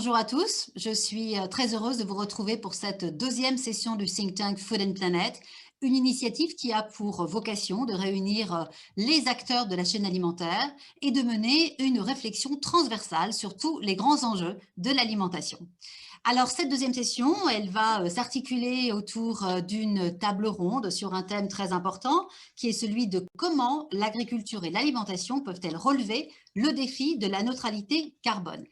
bonjour à tous. Je suis très heureuse de vous retrouver pour cette deuxième session du think tank Food and Planet, une initiative qui a pour vocation de réunir les acteurs de la chaîne alimentaire et de mener une réflexion transversale sur tous les grands enjeux de l'alimentation. Alors, cette deuxième session, elle va s'articuler autour d'une table ronde sur un thème très important, qui est celui de comment l'agriculture et l'alimentation peuvent-elles relever le défi de la neutralité carbone.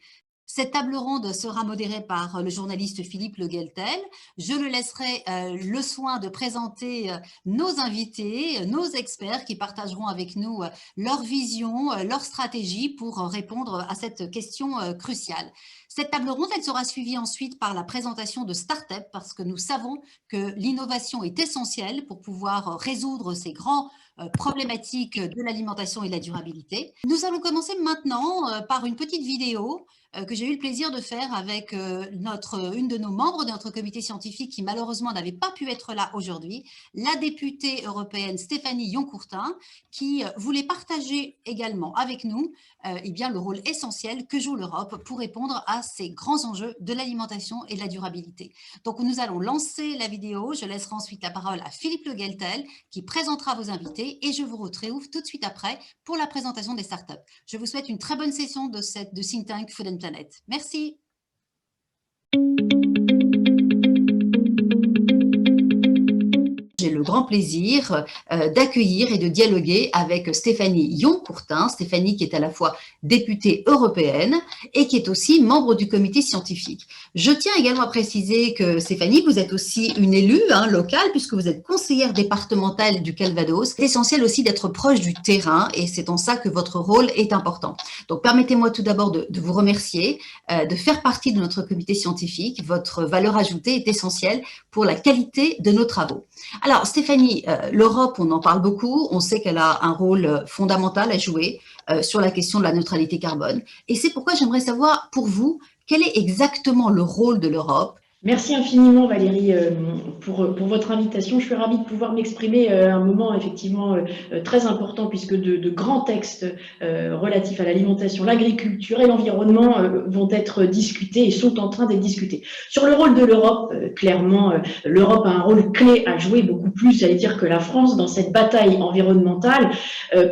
Cette table ronde sera modérée par le journaliste Philippe Le Gueltel. Je le laisserai le soin de présenter nos invités, nos experts qui partageront avec nous leur vision, leur stratégie pour répondre à cette question cruciale. Cette table ronde, elle sera suivie ensuite par la présentation de start-up parce que nous savons que l'innovation est essentielle pour pouvoir résoudre ces grands problématiques de l'alimentation et de la durabilité. Nous allons commencer maintenant par une petite vidéo que j'ai eu le plaisir de faire avec une de nos membres de notre comité scientifique qui malheureusement n'avait pas pu être là aujourd'hui, la députée européenne Stéphanie Yoncourtin, qui voulait partager également avec nous eh bien, le rôle essentiel que joue l'Europe pour répondre à ces grands enjeux de l'alimentation et de la durabilité. Donc nous allons lancer la vidéo, je laisserai ensuite la parole à Philippe Le Gueltel qui présentera vos invités et je vous retrouve tout de suite après pour la présentation des startups. Je vous souhaite une très bonne session de think tank Food and Planet. Merci. J'ai le grand plaisir d'accueillir et de dialoguer avec Stéphanie Yoncourtin. Stéphanie qui est à la fois députée européenne et qui est aussi membre du comité scientifique. Je tiens également à préciser que Stéphanie, vous êtes aussi une élue locale puisque vous êtes conseillère départementale du Calvados. C'est essentiel aussi d'être proche du terrain et c'est en ça que votre rôle est important. Donc permettez-moi tout d'abord de vous remercier, de faire partie de notre comité scientifique. Votre valeur ajoutée est essentielle pour la qualité de nos travaux. Alors Stéphanie, l'Europe, on en parle beaucoup, on sait qu'elle a un rôle fondamental à jouer sur la question de la neutralité carbone. Et c'est pourquoi j'aimerais savoir, pour vous, quel est exactement le rôle de l'Europe? Merci infiniment Valérie pour votre invitation. Je suis ravie de pouvoir m'exprimer à un moment effectivement très important puisque de grands textes relatifs à l'alimentation, l'agriculture et l'environnement vont être discutés et sont en train d'être discutés. Sur le rôle de l'Europe, clairement, l'Europe a un rôle clé à jouer, beaucoup plus, j'allais dire, que la France dans cette bataille environnementale.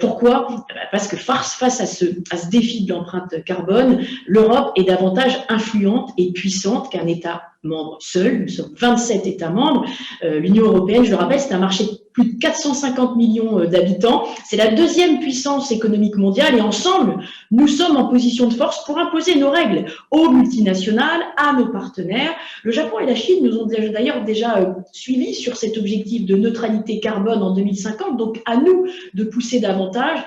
Pourquoi? Parce que face à ce défi de l'empreinte carbone, l'Europe est davantage influente et puissante qu'un État membre seul. Nous sommes 27 États membres. L'Union européenne, je le rappelle, c'est un marché de plus de 450 millions d'habitants. C'est la deuxième puissance économique mondiale et ensemble, nous sommes en position de force pour imposer nos règles aux multinationales, à nos partenaires. Le Japon et la Chine nous ont d'ailleurs déjà suivis sur cet objectif de neutralité carbone en 2050. Donc, à nous de pousser davantage.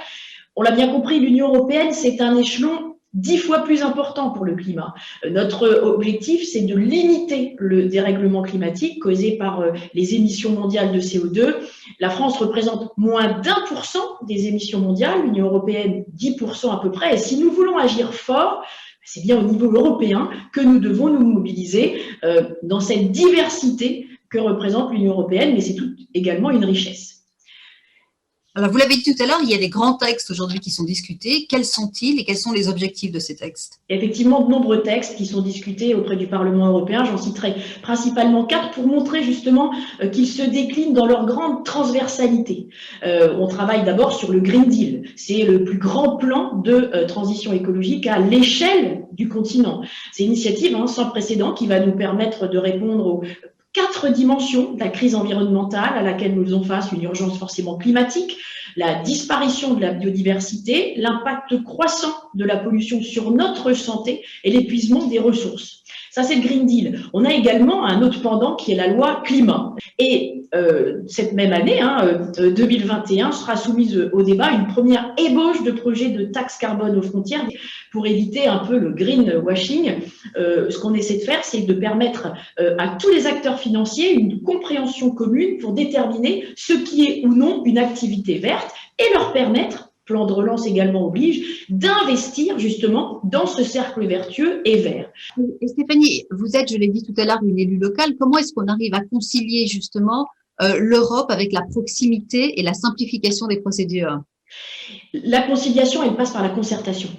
On l'a bien compris, l'Union européenne, c'est un échelon 10 fois plus important pour le climat. Notre objectif, c'est de limiter le dérèglement climatique causé par les émissions mondiales de CO2. La France représente moins d'1% des émissions mondiales, l'Union européenne 10% à peu près. Et si nous voulons agir fort, c'est bien au niveau européen que nous devons nous mobiliser dans cette diversité que représente l'Union européenne, mais c'est tout également une richesse. Alors, vous l'avez dit tout à l'heure, il y a des grands textes aujourd'hui qui sont discutés. Quels sont-ils et quels sont les objectifs de ces textes? Effectivement, de nombreux textes qui sont discutés auprès du Parlement européen. J'en citerai principalement 4 pour montrer justement qu'ils se déclinent dans leur grande transversalité. On travaille d'abord sur le Green Deal. C'est le plus grand plan de transition écologique à l'échelle du continent. C'est une initiative sans précédent qui va nous permettre de répondre aux 4 dimensions de la crise environnementale à laquelle nous faisons face, une urgence forcément climatique, la disparition de la biodiversité, l'impact croissant de la pollution sur notre santé et l'épuisement des ressources. Ça, c'est le Green Deal. On a également un autre pendant qui est la loi climat. Et cette même année, 2021, sera soumise au débat une première ébauche de projet de taxe carbone aux frontières pour éviter un peu le greenwashing. Ce qu'on essaie de faire, c'est de permettre à tous les acteurs financiers une compréhension commune pour déterminer ce qui est ou non une activité verte et leur permettre, plan de relance également oblige, d'investir justement dans ce cercle vertueux et vert. Et Stéphanie, vous êtes, je l'ai dit tout à l'heure, une élue locale. Comment est-ce qu'on arrive à concilier justement l'Europe avec la proximité et la simplification des procédures? La conciliation, elle passe par la concertation.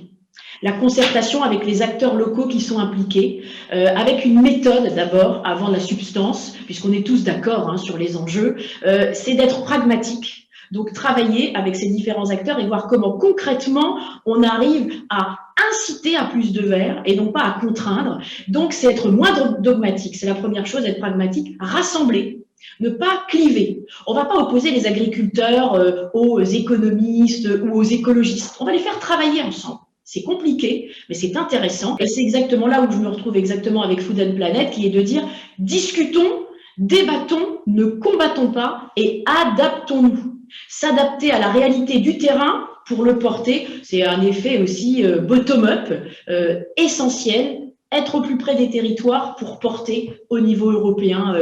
La concertation avec les acteurs locaux qui sont impliqués, avec une méthode d'abord, avant la substance, puisqu'on est tous d'accord hein, sur les enjeux, c'est d'être pragmatique. Donc travailler avec ces différents acteurs et voir comment concrètement on arrive à inciter à plus de verre et non pas à contraindre. Donc c'est être moins dogmatique, c'est la première chose, être pragmatique, rassembler. Ne pas cliver. On ne va pas opposer les agriculteurs aux économistes ou aux écologistes. On va les faire travailler ensemble. C'est compliqué, mais c'est intéressant. Et c'est exactement là où je me retrouve exactement avec Food and Planet, qui est de dire discutons, débattons, ne combattons pas et adaptons-nous. S'adapter à la réalité du terrain pour le porter, c'est un effet aussi bottom-up essentiel. Être au plus près des territoires pour porter au niveau européen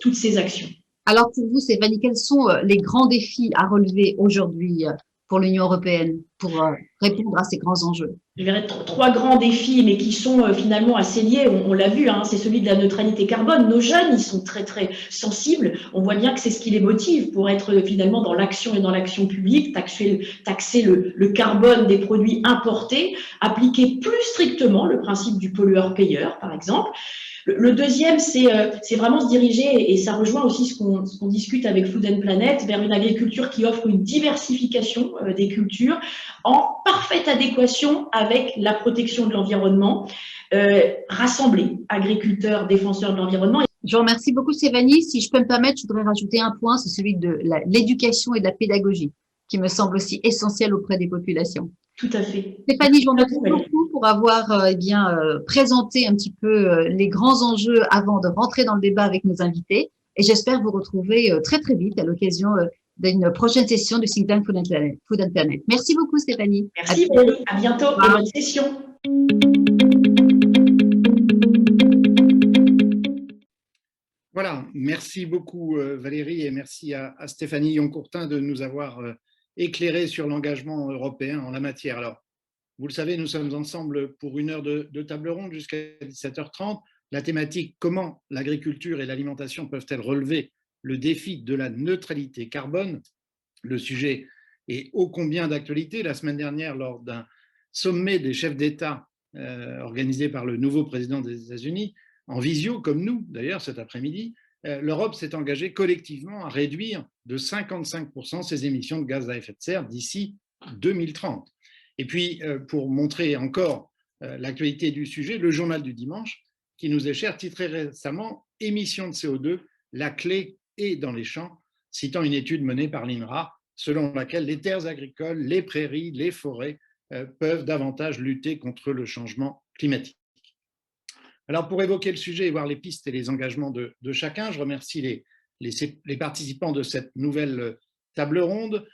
toutes ces actions. Alors pour vous, Stéphanie, quels sont les grands défis à relever aujourd'hui pour l'Union européenne pour répondre à ces grands enjeux? Je verrais trois grands défis, mais qui sont finalement assez liés. On l'a vu, hein, c'est celui de la neutralité carbone. Nos jeunes, ils sont très très sensibles. On voit bien que c'est ce qui les motive pour être finalement dans l'action et dans l'action publique, taxer le carbone des produits importés, appliquer plus strictement le principe du pollueur-payeur, par exemple. Le deuxième, c'est vraiment se diriger, et ça rejoint aussi ce qu'on discute avec Food and Planet, vers une agriculture qui offre une diversification des cultures en parfaite adéquation avec la protection de l'environnement, rassembler agriculteurs, défenseurs de l'environnement. Je vous remercie beaucoup, Stéphanie. Si je peux me permettre, je voudrais rajouter un point, c'est celui de l'éducation et de la pédagogie, qui me semble aussi essentiel auprès des populations. Tout à fait. Stéphanie, je vous remercie beaucoup pour avoir présenté un petit peu les grands enjeux avant de rentrer dans le débat avec nos invités. Et j'espère vous retrouver très très vite à l'occasion d'une prochaine session du Think Tank Food and Planet. Merci beaucoup, Stéphanie. Merci Valérie. À bientôt et bonne session. Voilà, merci beaucoup Valérie et merci à Stéphanie Yoncourtin de nous avoir éclairé sur l'engagement européen en la matière. Alors, vous le savez, nous sommes ensemble pour une heure de table ronde jusqu'à 17h30. La thématique « Comment l'agriculture et l'alimentation peuvent-elles relever le défi de la neutralité carbone ?» Le sujet est ô combien d'actualité. La semaine dernière, lors d'un sommet des chefs d'État organisé par le nouveau président des États-Unis, en visio, comme nous d'ailleurs cet après-midi, l'Europe s'est engagée collectivement à réduire de 55% ses émissions de gaz à effet de serre d'ici 2030. Et puis, pour montrer encore l'actualité du sujet, le journal du dimanche, qui nous est cher, titrait récemment « Émissions de CO2, la clé est dans les champs », citant une étude menée par l'INRA, selon laquelle les terres agricoles, les prairies, les forêts peuvent davantage lutter contre le changement climatique. Alors, pour évoquer le sujet et voir les pistes et les engagements de chacun, je remercie les participants de cette nouvelle table ronde.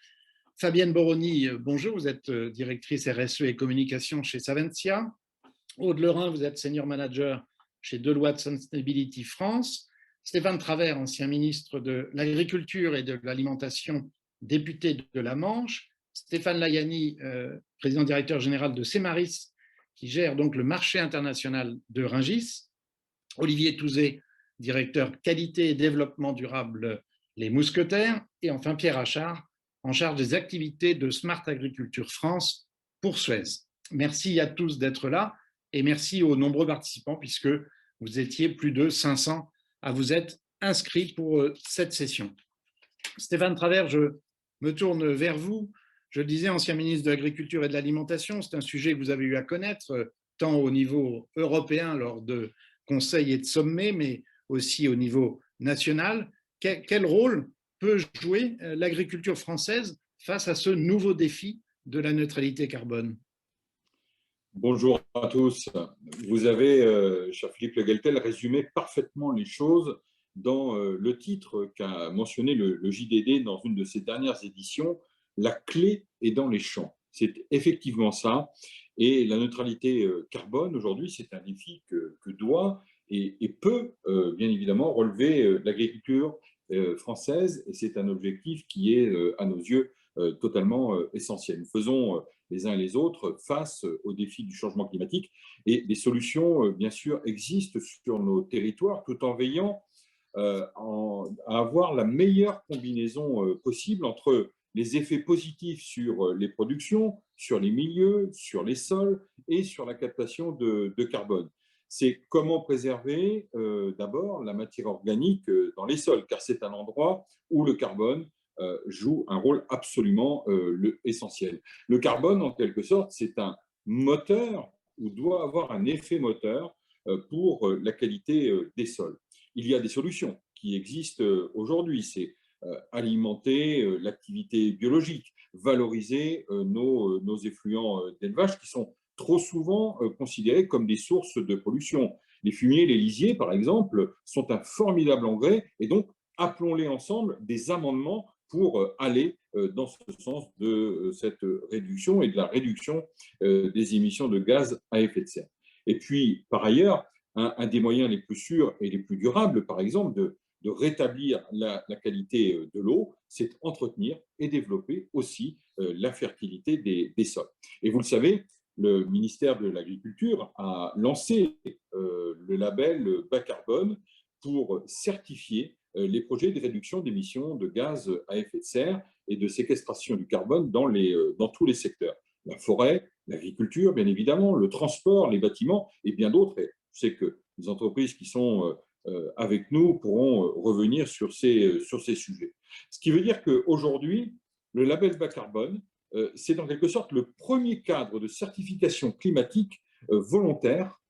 Fabienne Boroni, bonjour, vous êtes directrice RSE et communication chez Saventia. Aude Lerin, vous êtes senior manager chez Deloitte Sustainability France. Stéphane Travers, ancien ministre de l'Agriculture et de l'Alimentation, député de la Manche. Stéphane Layani, président directeur général de Semaris, qui gère donc le marché international de Rungis, Olivier Touzé, directeur qualité et développement durable Les Mousquetaires, et enfin Pierre Achard, en charge des activités de Smart Agriculture France pour Suez. Merci à tous d'être là et merci aux nombreux participants puisque vous étiez plus de 500 à vous être inscrits pour cette session. Stéphane Travers, je me tourne vers vous. Je le disais, ancien ministre de l'Agriculture et de l'Alimentation, c'est un sujet que vous avez eu à connaître, tant au niveau européen lors de conseils et de sommets, mais aussi au niveau national. Quel rôle peut jouer l'agriculture française face à ce nouveau défi de la neutralité carbone? Bonjour à tous. Vous avez, cher Philippe Le Gueltel, résumé parfaitement les choses dans le titre qu'a mentionné le JDD dans une de ses dernières éditions. La clé est dans les champs. C'est effectivement ça. Et la neutralité carbone, aujourd'hui, c'est un défi que doit et peut, bien évidemment, relever l'agriculture française. Et c'est un objectif qui est, à nos yeux, totalement essentiel. Nous faisons les uns et les autres face aux défis du changement climatique. Et des solutions, bien sûr, existent sur nos territoires, tout en veillant à avoir la meilleure combinaison possible entre les effets positifs sur les productions, sur les milieux, sur les sols et sur la captation de carbone. C'est comment préserver d'abord la matière organique dans les sols, car c'est un endroit où le carbone joue un rôle absolument essentiel. Le carbone, en quelque sorte, c'est un moteur ou doit avoir un effet moteur pour la qualité des sols. Il y a des solutions qui existent aujourd'hui, c'est alimenter l'activité biologique, valoriser nos effluents d'élevage qui sont trop souvent considérés comme des sources de pollution. Les fumiers, les lisiers, par exemple, sont un formidable engrais et donc appelons-les ensemble des amendements pour aller dans ce sens de cette réduction et de la réduction des émissions de gaz à effet de serre. Et puis, par ailleurs, un des moyens les plus sûrs et les plus durables, par exemple, de rétablir la qualité de l'eau, c'est entretenir et développer aussi la fertilité des sols. Et vous le savez, le ministère de l'Agriculture a lancé le label bas carbone pour certifier les projets de réduction d'émissions de gaz à effet de serre et de séquestration du carbone dans tous les secteurs. La forêt, l'agriculture, bien évidemment, le transport, les bâtiments et bien d'autres. Et je sais que les entreprises qui sont avec nous pourront revenir sur ces sujets. Ce qui veut dire qu'aujourd'hui, le label bas carbone, c'est en quelque sorte le premier cadre de certification climatique volontaire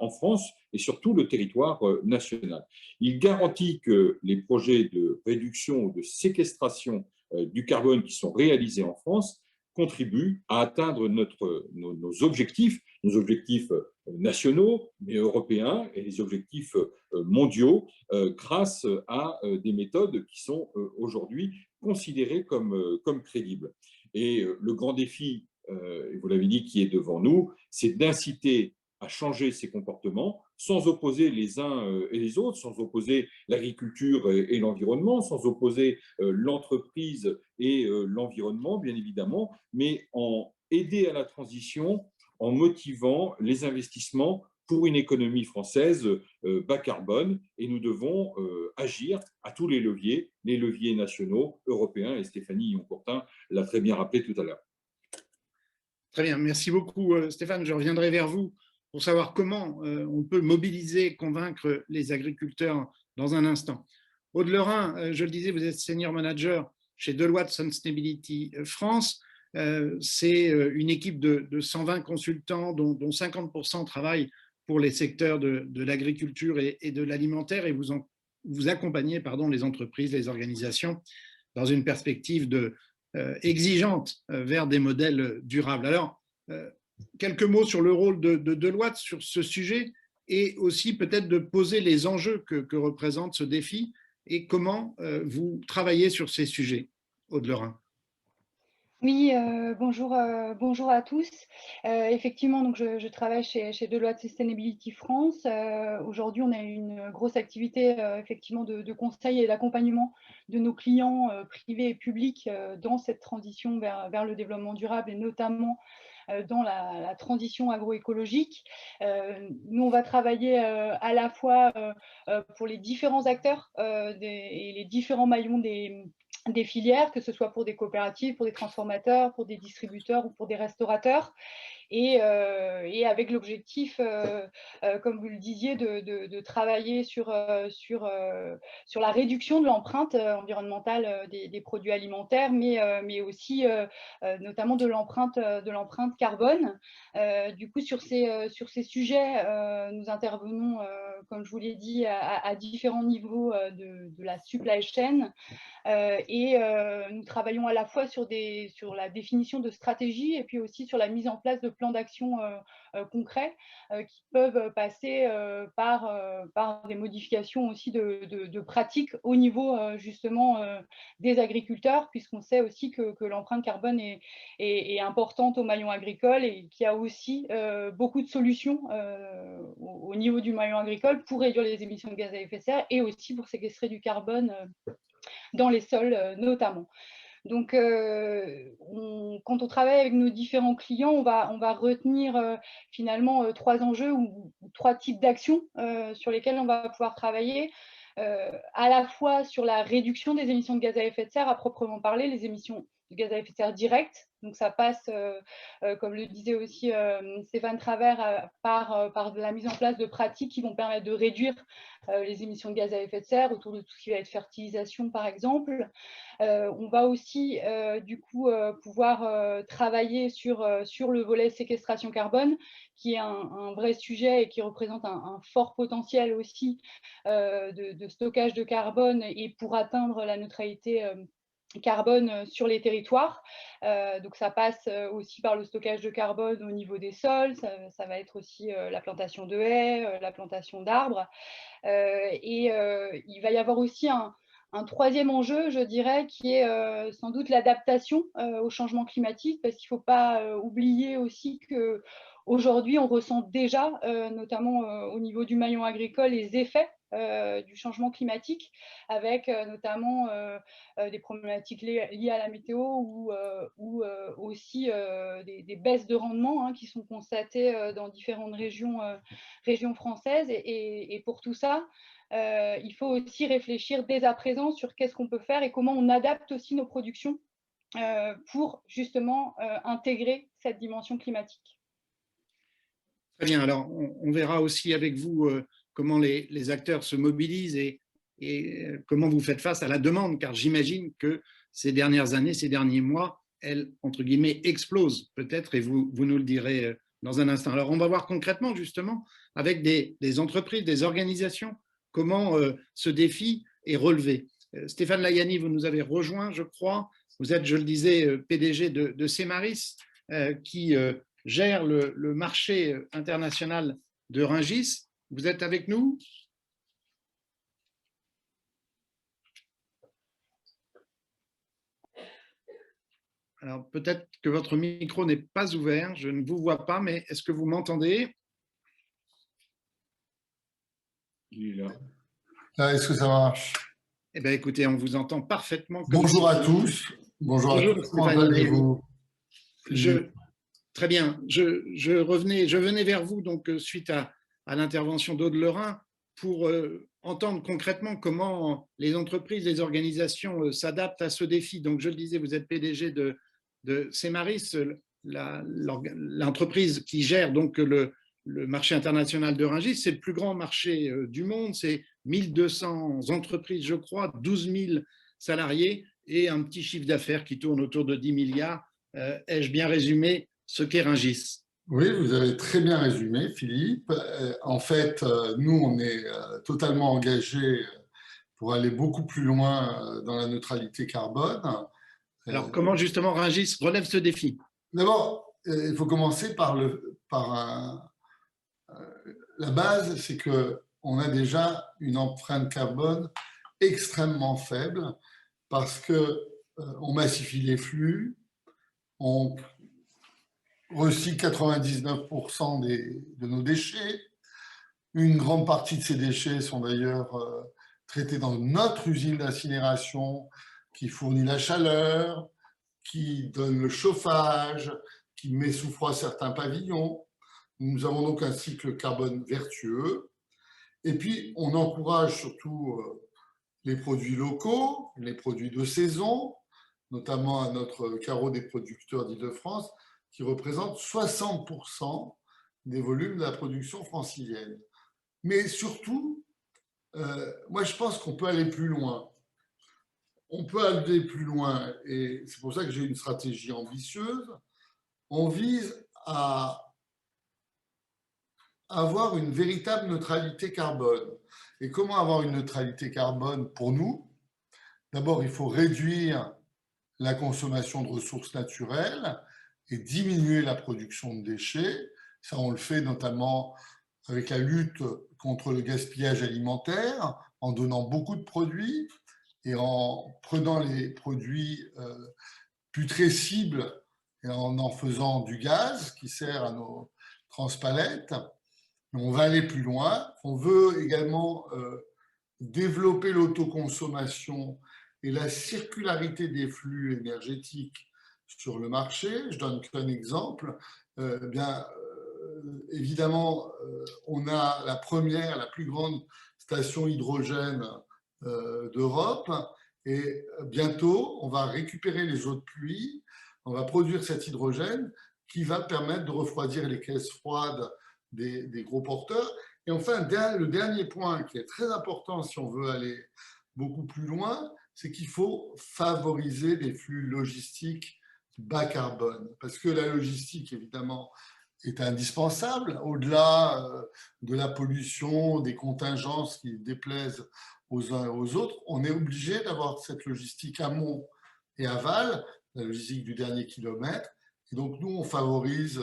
en France et sur tout le territoire national. Il garantit que les projets de réduction ou de séquestration du carbone qui sont réalisés en France contribuent à atteindre nos objectifs nationaux, mais européens et les objectifs mondiaux grâce à des méthodes qui sont aujourd'hui considérées comme crédibles. Et le grand défi, vous l'avez dit, qui est devant nous, c'est d'inciter à changer ces comportements sans opposer les uns et les autres, sans opposer l'agriculture et l'environnement, sans opposer l'entreprise et l'environnement, bien évidemment, mais en aider à la transition en motivant les investissements pour une économie française bas carbone. Et nous devons agir à tous les leviers nationaux, européens, et Stéphanie Yoncourtin l'a très bien rappelé tout à l'heure. Très bien, merci beaucoup Stéphane. Je reviendrai vers vous pour savoir comment on peut mobiliser, convaincre les agriculteurs dans un instant. Aude Lerain, je le disais, vous êtes senior manager chez Deloitte Sustainability France. C'est une équipe de 120 consultants dont 50% travaillent pour les secteurs de l'agriculture et de l'alimentaire, et vous accompagnez les entreprises, les organisations dans une perspective exigeante vers des modèles durables. Alors, quelques mots sur le rôle de Deloitte sur ce sujet et aussi peut-être de poser les enjeux que représente ce défi et comment vous travaillez sur ces sujets. Aude Lerain. Oui, bonjour à tous. Effectivement, donc je travaille chez Deloitte Sustainability France. Aujourd'hui, on a une grosse activité effectivement de conseil et d'accompagnement de nos clients privés et publics dans cette transition vers le développement durable et notamment dans la transition agroécologique. Nous, on va travailler à la fois pour les différents acteurs et les différents maillons des filières, que ce soit pour des coopératives, pour des transformateurs, pour des distributeurs ou pour des restaurateurs. Et avec l'objectif, comme vous le disiez, de travailler sur la réduction de l'empreinte environnementale des produits alimentaires, mais aussi notamment de l'empreinte carbone. Du coup, sur ces sujets, nous intervenons, comme je vous l'ai dit, à différents niveaux de la supply chain. Nous travaillons à la fois sur la définition de stratégies et puis aussi sur la mise en place de plans d'action concrets qui peuvent passer par des modifications aussi de pratiques au niveau justement des agriculteurs, puisqu'on sait aussi que l'empreinte carbone est importante au maillon agricole et qu'il y a aussi beaucoup de solutions au niveau du maillon agricole pour réduire les émissions de gaz à effet de serre et aussi pour séquestrer du carbone dans les sols notamment. Donc, quand on travaille avec nos différents clients, on va retenir finalement 3 enjeux ou 3 types d'actions sur lesquelles on va pouvoir travailler. À la fois sur la réduction des émissions de gaz à effet de serre à proprement parler, les émissions de gaz à effet de serre directes, Donc ça passe, comme le disait aussi Stéphane Travers, par la mise en place de pratiques qui vont permettre de réduire les émissions de gaz à effet de serre autour de tout ce qui va être fertilisation par exemple. On va aussi du coup pouvoir travailler sur le volet séquestration carbone, qui est un vrai sujet et qui représente un fort potentiel aussi de stockage de carbone et pour atteindre la neutralité carbone sur les territoires. Donc ça passe aussi par le stockage de carbone au niveau des sols, ça va être aussi la plantation de haies, la plantation d'arbres. Il va y avoir aussi un troisième enjeu, je dirais, qui est sans doute l'adaptation au changement climatique, parce qu'il ne faut pas oublier aussi qu'aujourd'hui, on ressent déjà, notamment au niveau du maillon agricole, les effets du changement climatique, avec notamment des problématiques liées à la météo ou aussi des baisses de rendement qui sont constatées dans différentes régions françaises. Et pour tout ça, il faut aussi réfléchir dès à présent sur qu'est-ce qu'on peut faire et comment on adapte aussi nos productions pour justement intégrer cette dimension climatique. Très bien, alors on verra aussi avec vous comment les acteurs se mobilisent et comment vous faites face à la demande, car j'imagine que ces dernières années, ces derniers mois, elle, entre guillemets, explose peut-être, et vous nous le direz dans un instant. Alors on va voir concrètement justement avec des entreprises, des organisations, comment ce défi est relevé. Stéphane Layani, vous nous avez rejoint, je crois. Vous êtes, je le disais, PDG de Semaris, qui gère le marché international de Rungis. Vous êtes avec nous? Alors, peut-être que votre micro n'est pas ouvert, je ne vous vois pas, mais est-ce que vous m'entendez? Il est là. Là, est-ce que ça marche? Eh bien, écoutez, on vous entend parfaitement. Bonjour à tous. Bonjour à tous. Comment allez-vous? Très bien. Je venais vers vous donc suite à l'intervention d'Aude Lerain pour entendre concrètement comment les entreprises, les organisations s'adaptent à ce défi. Donc, je le disais, vous êtes PDG de Semaris, l'entreprise qui gère donc le marché international de Rungis. C'est le plus grand marché du monde. C'est 1200 entreprises, je crois, 12 000 salariés et un petit chiffre d'affaires qui tourne autour de 10 milliards. Ai-je bien résumé ce qu'est Rungis? Oui, vous avez très bien résumé, Philippe. En fait, nous, on est totalement engagés pour aller beaucoup plus loin dans la neutralité carbone. Alors, comment justement Rungis relève ce défi? D'abord, il faut commencer par la base, c'est qu'on a déjà une empreinte carbone extrêmement faible parce qu'on massifie les flux, on recycle 99% de nos déchets. Une grande partie de ces déchets sont d'ailleurs traités dans notre usine d'incinération qui fournit la chaleur, qui donne le chauffage, qui met sous froid certains pavillons. Nous avons donc un cycle carbone vertueux. Et puis, on encourage surtout les produits locaux, les produits de saison, notamment à notre carreau des producteurs d'Île-de-France, qui représente 60% des volumes de la production francilienne. Mais surtout, moi je pense qu'on peut aller plus loin. On peut aller plus loin et c'est pour ça que j'ai une stratégie ambitieuse. On vise à avoir une véritable neutralité carbone. Et comment avoir une neutralité carbone pour nous? D'abord, il faut réduire la consommation de ressources naturelles et diminuer la production de déchets. Ça, on le fait notamment avec la lutte contre le gaspillage alimentaire, en donnant beaucoup de produits et en prenant les produits putrescibles et en faisant du gaz qui sert à nos transpalettes. Mais on va aller plus loin. On veut également développer l'autoconsommation et la circularité des flux énergétiques sur le marché. Je donne qu'un exemple. Évidemment, on a la plus grande station hydrogène d'Europe et bientôt, on va récupérer les eaux de pluie, on va produire cet hydrogène qui va permettre de refroidir les caisses froides des gros porteurs. Et enfin, le dernier point qui est très important si on veut aller beaucoup plus loin, c'est qu'il faut favoriser des flux logistiques bas carbone. Parce que la logistique, évidemment, est indispensable. Au-delà de la pollution, des contingences qui déplaisent aux uns et aux autres, on est obligé d'avoir cette logistique amont et aval, la logistique du dernier kilomètre. Et donc, nous, on favorise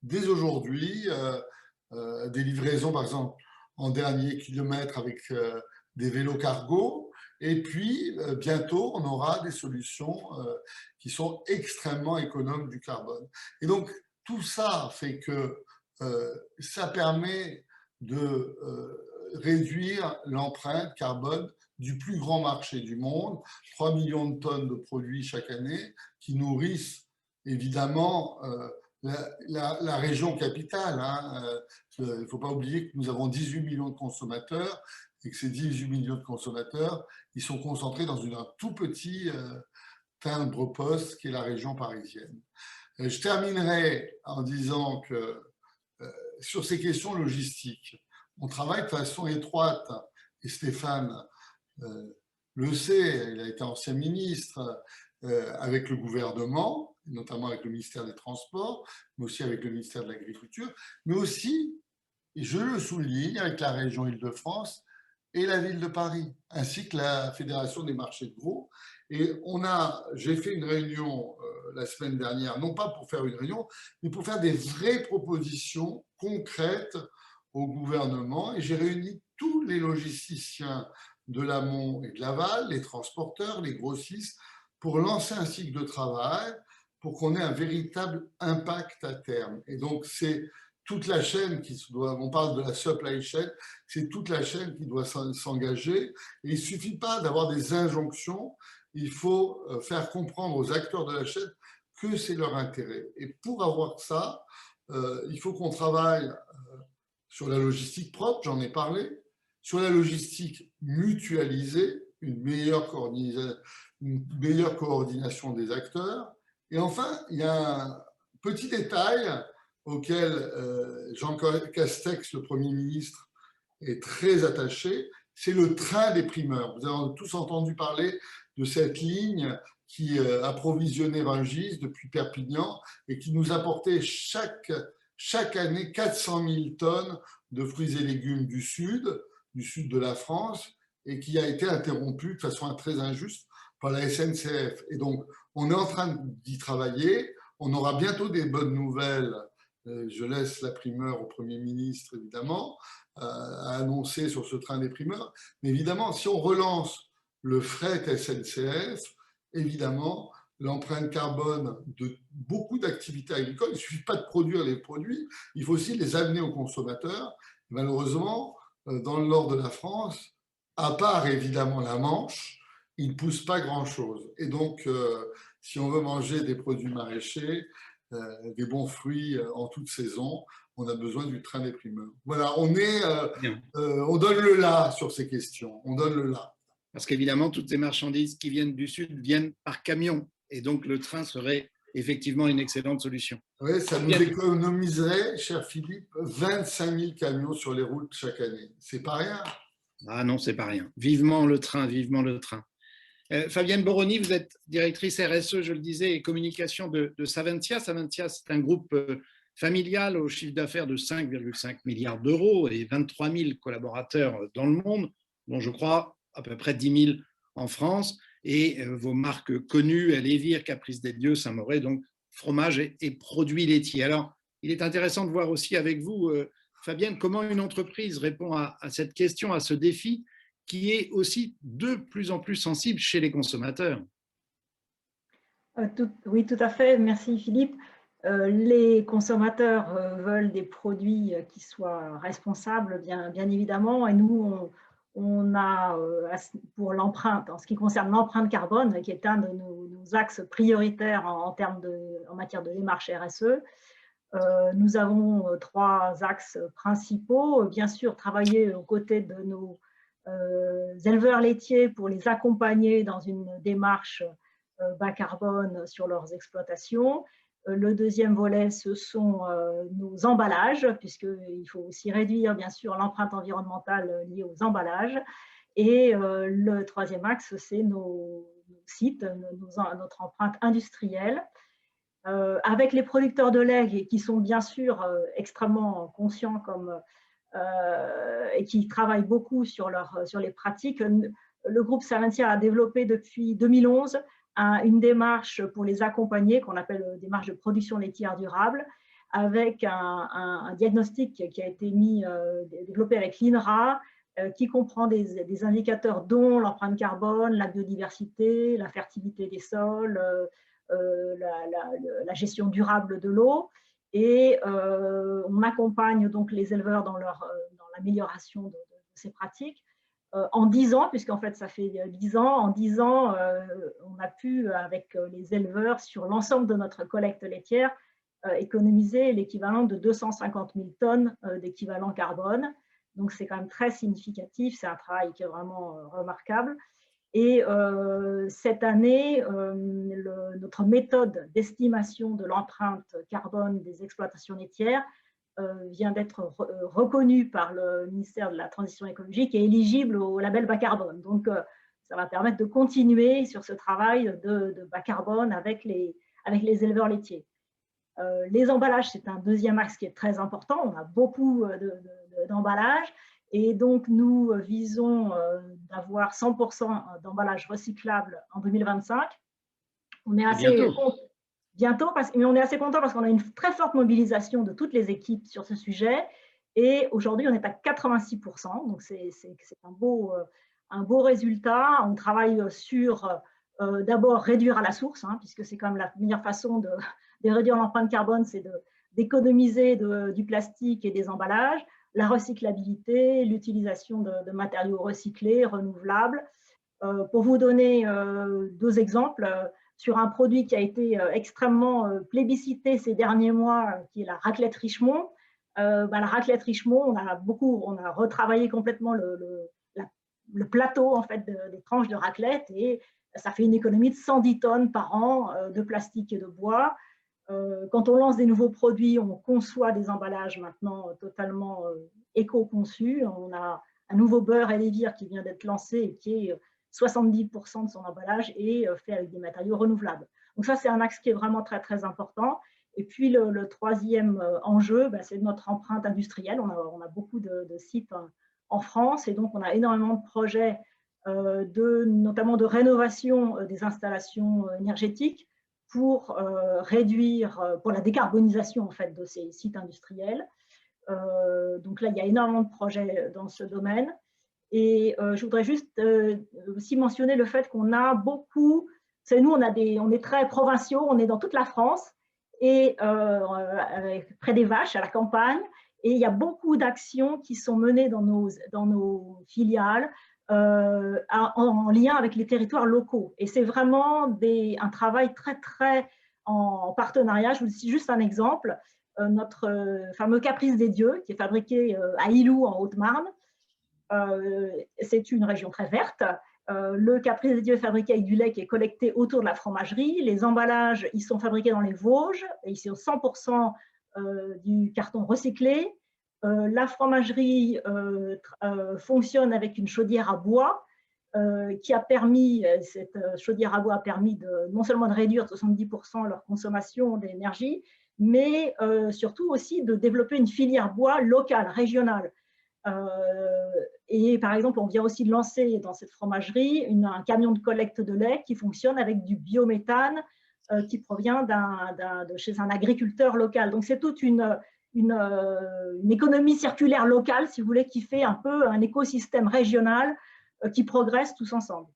dès aujourd'hui des livraisons, par exemple, en dernier kilomètre avec des vélos cargo. Et puis, bientôt, on aura des solutions qui sont extrêmement économes du carbone. Et donc, tout ça fait que ça permet de réduire l'empreinte carbone du plus grand marché du monde, 3 millions de tonnes de produits chaque année qui nourrissent évidemment la région capitale. Il ne faut pas oublier que nous avons 18 millions de consommateurs et que ces 18 millions de consommateurs, ils sont concentrés dans un tout petit timbre-poste qui est la région parisienne. Je terminerai en disant que sur ces questions logistiques, on travaille de façon étroite, et Stéphane le sait, il a été ancien ministre, avec le gouvernement, notamment avec le ministère des Transports, mais aussi avec le ministère de l'Agriculture, mais aussi, et je le souligne, avec la région Île-de-France et la ville de Paris, ainsi que la Fédération des marchés de gros. Et j'ai fait une réunion la semaine dernière, non pas pour faire une réunion, mais pour faire des vraies propositions concrètes au gouvernement. Et j'ai réuni tous les logisticiens de l'amont et de l'aval, les transporteurs, les grossistes, pour lancer un cycle de travail, pour qu'on ait un véritable impact à terme. Et donc, c'est toute la chaîne on parle de la supply chain, c'est toute la chaîne qui doit s'engager. Et il ne suffit pas d'avoir des injonctions, il faut faire comprendre aux acteurs de la chaîne que c'est leur intérêt. Et pour avoir ça, il faut qu'on travaille sur la logistique propre, j'en ai parlé, sur la logistique mutualisée, une meilleure coordination des acteurs. Et enfin, il y a un petit détail auquel Jean Castex, le Premier ministre, est très attaché, c'est le train des primeurs. Vous avez tous entendu parler de cette ligne qui approvisionnait Rungis depuis Perpignan et qui nous apportait chaque année 400 000 tonnes de fruits et légumes du sud de la France, et qui a été interrompue de façon très injuste par la SNCF. Et donc, on est en train d'y travailler. On aura bientôt des bonnes nouvelles. Je laisse la primeur au Premier ministre, évidemment, à annoncer sur ce train des primeurs. Mais évidemment, si on relance le fret SNCF, évidemment, l'empreinte carbone de beaucoup d'activités agricoles, il ne suffit pas de produire les produits, il faut aussi les amener aux consommateurs. Malheureusement, dans le nord de la France, à part évidemment la Manche, il ne pousse pas grand-chose. Et donc, si on veut manger des produits maraîchers, des bons fruits en toute saison, on a besoin du train des primeurs. Voilà, on donne le là sur ces questions, on donne le là. Parce qu'évidemment, toutes ces marchandises qui viennent du Sud viennent par camion. Et donc, le train serait effectivement une excellente solution. Oui, ça nous économiserait, cher Philippe, 25 000 camions sur les routes chaque année. C'est pas rien. Ah non, c'est pas rien. Vivement le train, vivement le train. Fabienne Boroni, vous êtes directrice RSE, je le disais, et communication de Saventia. Saventia, c'est un groupe familial au chiffre d'affaires de 5,5 milliards d'euros et 23 000 collaborateurs dans le monde, dont je crois à peu près 10 000 en France. Et vos marques connues, Elévir, Caprice des Dieux, Saint-Moré, donc fromage et produits laitiers. Alors, il est intéressant de voir aussi avec vous, Fabienne, comment une entreprise répond à cette question, à ce défi, qui est aussi de plus en plus sensible chez les consommateurs. Oui, tout à fait. Merci Philippe. Les consommateurs veulent des produits qui soient responsables, bien évidemment, et nous, on a, pour l'empreinte, en ce qui concerne l'empreinte carbone, qui est un de nos axes prioritaires en matière de démarche RSE, nous avons 3 axes principaux. Bien sûr, travailler aux côtés de nos éleveurs laitiers pour les accompagner dans une démarche bas carbone sur leurs exploitations. Le deuxième volet, ce sont nos emballages, puisqu'il faut aussi réduire, bien sûr, l'empreinte environnementale liée aux emballages. Et le troisième axe, c'est nos sites, notre empreinte industrielle. Avec les producteurs de lait qui sont bien sûr extrêmement conscients et qui travaillent beaucoup sur les pratiques, le groupe Savencia a développé depuis 2011 une démarche pour les accompagner, qu'on appelle démarche de production laitière durable, avec un diagnostic qui a été développé avec l'INRA, qui comprend des indicateurs dont l'empreinte carbone, la biodiversité, la fertilité des sols, la gestion durable de l'eau. Et on accompagne donc les éleveurs dans l'amélioration de ces pratiques. En 10 ans, puisqu'en fait ça fait 10 ans, en 10 ans, on a pu, avec les éleveurs sur l'ensemble de notre collecte laitière, économiser l'équivalent de 250 000 tonnes d'équivalent carbone. Donc c'est quand même très significatif, c'est un travail qui est vraiment remarquable. Et cette année, notre méthode d'estimation de l'empreinte carbone des exploitations laitières vient d'être reconnue par le ministère de la Transition écologique et éligible au label bas carbone. Donc, ça va permettre de continuer sur ce travail de bas carbone avec les éleveurs laitiers. Les emballages, c'est un deuxième axe qui est très important. On a beaucoup d'emballages. Et donc, nous visons d'avoir 100% d'emballages recyclables en 2025. On est assez bientôt, mais on est assez content parce qu'on a une très forte mobilisation de toutes les équipes sur ce sujet. Et aujourd'hui, on est à 86%. Donc, c'est un beau résultat. On travaille sur d'abord réduire à la source, puisque c'est quand même la meilleure façon de réduire l'empreinte carbone, c'est d'économiser du plastique et des emballages. La recyclabilité, l'utilisation de matériaux recyclés, renouvelables. Pour vous donner 2 exemples, sur un produit qui a été extrêmement plébiscité ces derniers mois, qui est la raclette Richemont. La raclette Richemont, on a retravaillé complètement le plateau en fait, des tranches de raclette et ça fait une économie de 110 tonnes par an de plastique et de bois. Quand on lance des nouveaux produits, on conçoit des emballages maintenant totalement éco-conçus. On a un nouveau beurre Elevir qui vient d'être lancé et qui est 70% de son emballage est fait avec des matériaux renouvelables. Donc ça, c'est un axe qui est vraiment très, très important. Et puis, le troisième enjeu, c'est notre empreinte industrielle. On a beaucoup de sites en France et donc on a énormément de projets, notamment de rénovation des installations énergétiques pour réduire, pour la décarbonisation en fait, de ces sites industriels. Donc là, il y a énormément de projets dans ce domaine. Et je voudrais juste aussi mentionner le fait qu'on a beaucoup, nous on est très provinciaux, on est dans toute la France et près des vaches, à la campagne, et il y a beaucoup d'actions qui sont menées dans nos filiales en lien avec les territoires locaux. Et c'est vraiment un travail très, très en partenariat. Je vous dis juste un exemple, notre fameux Caprice des Dieux, qui est fabriqué à Illoux, en Haute-Marne. C'est une région très verte. Le Caprice des Dieux est fabriqué avec du lait qui est collecté autour de la fromagerie. Les emballages, ils sont fabriqués dans les Vosges. Et ils sont 100% du carton recyclé. La fromagerie fonctionne avec une chaudière à bois qui a permis, cette chaudière à bois a permis non seulement de réduire de 70% leur consommation d'énergie, mais surtout aussi de développer une filière bois locale, régionale. Et par exemple, on vient aussi de lancer dans cette fromagerie un camion de collecte de lait qui fonctionne avec du biométhane qui provient chez un agriculteur local. Donc c'est toute une économie circulaire locale, si vous voulez, qui fait un peu un écosystème régional qui progresse tous ensemble.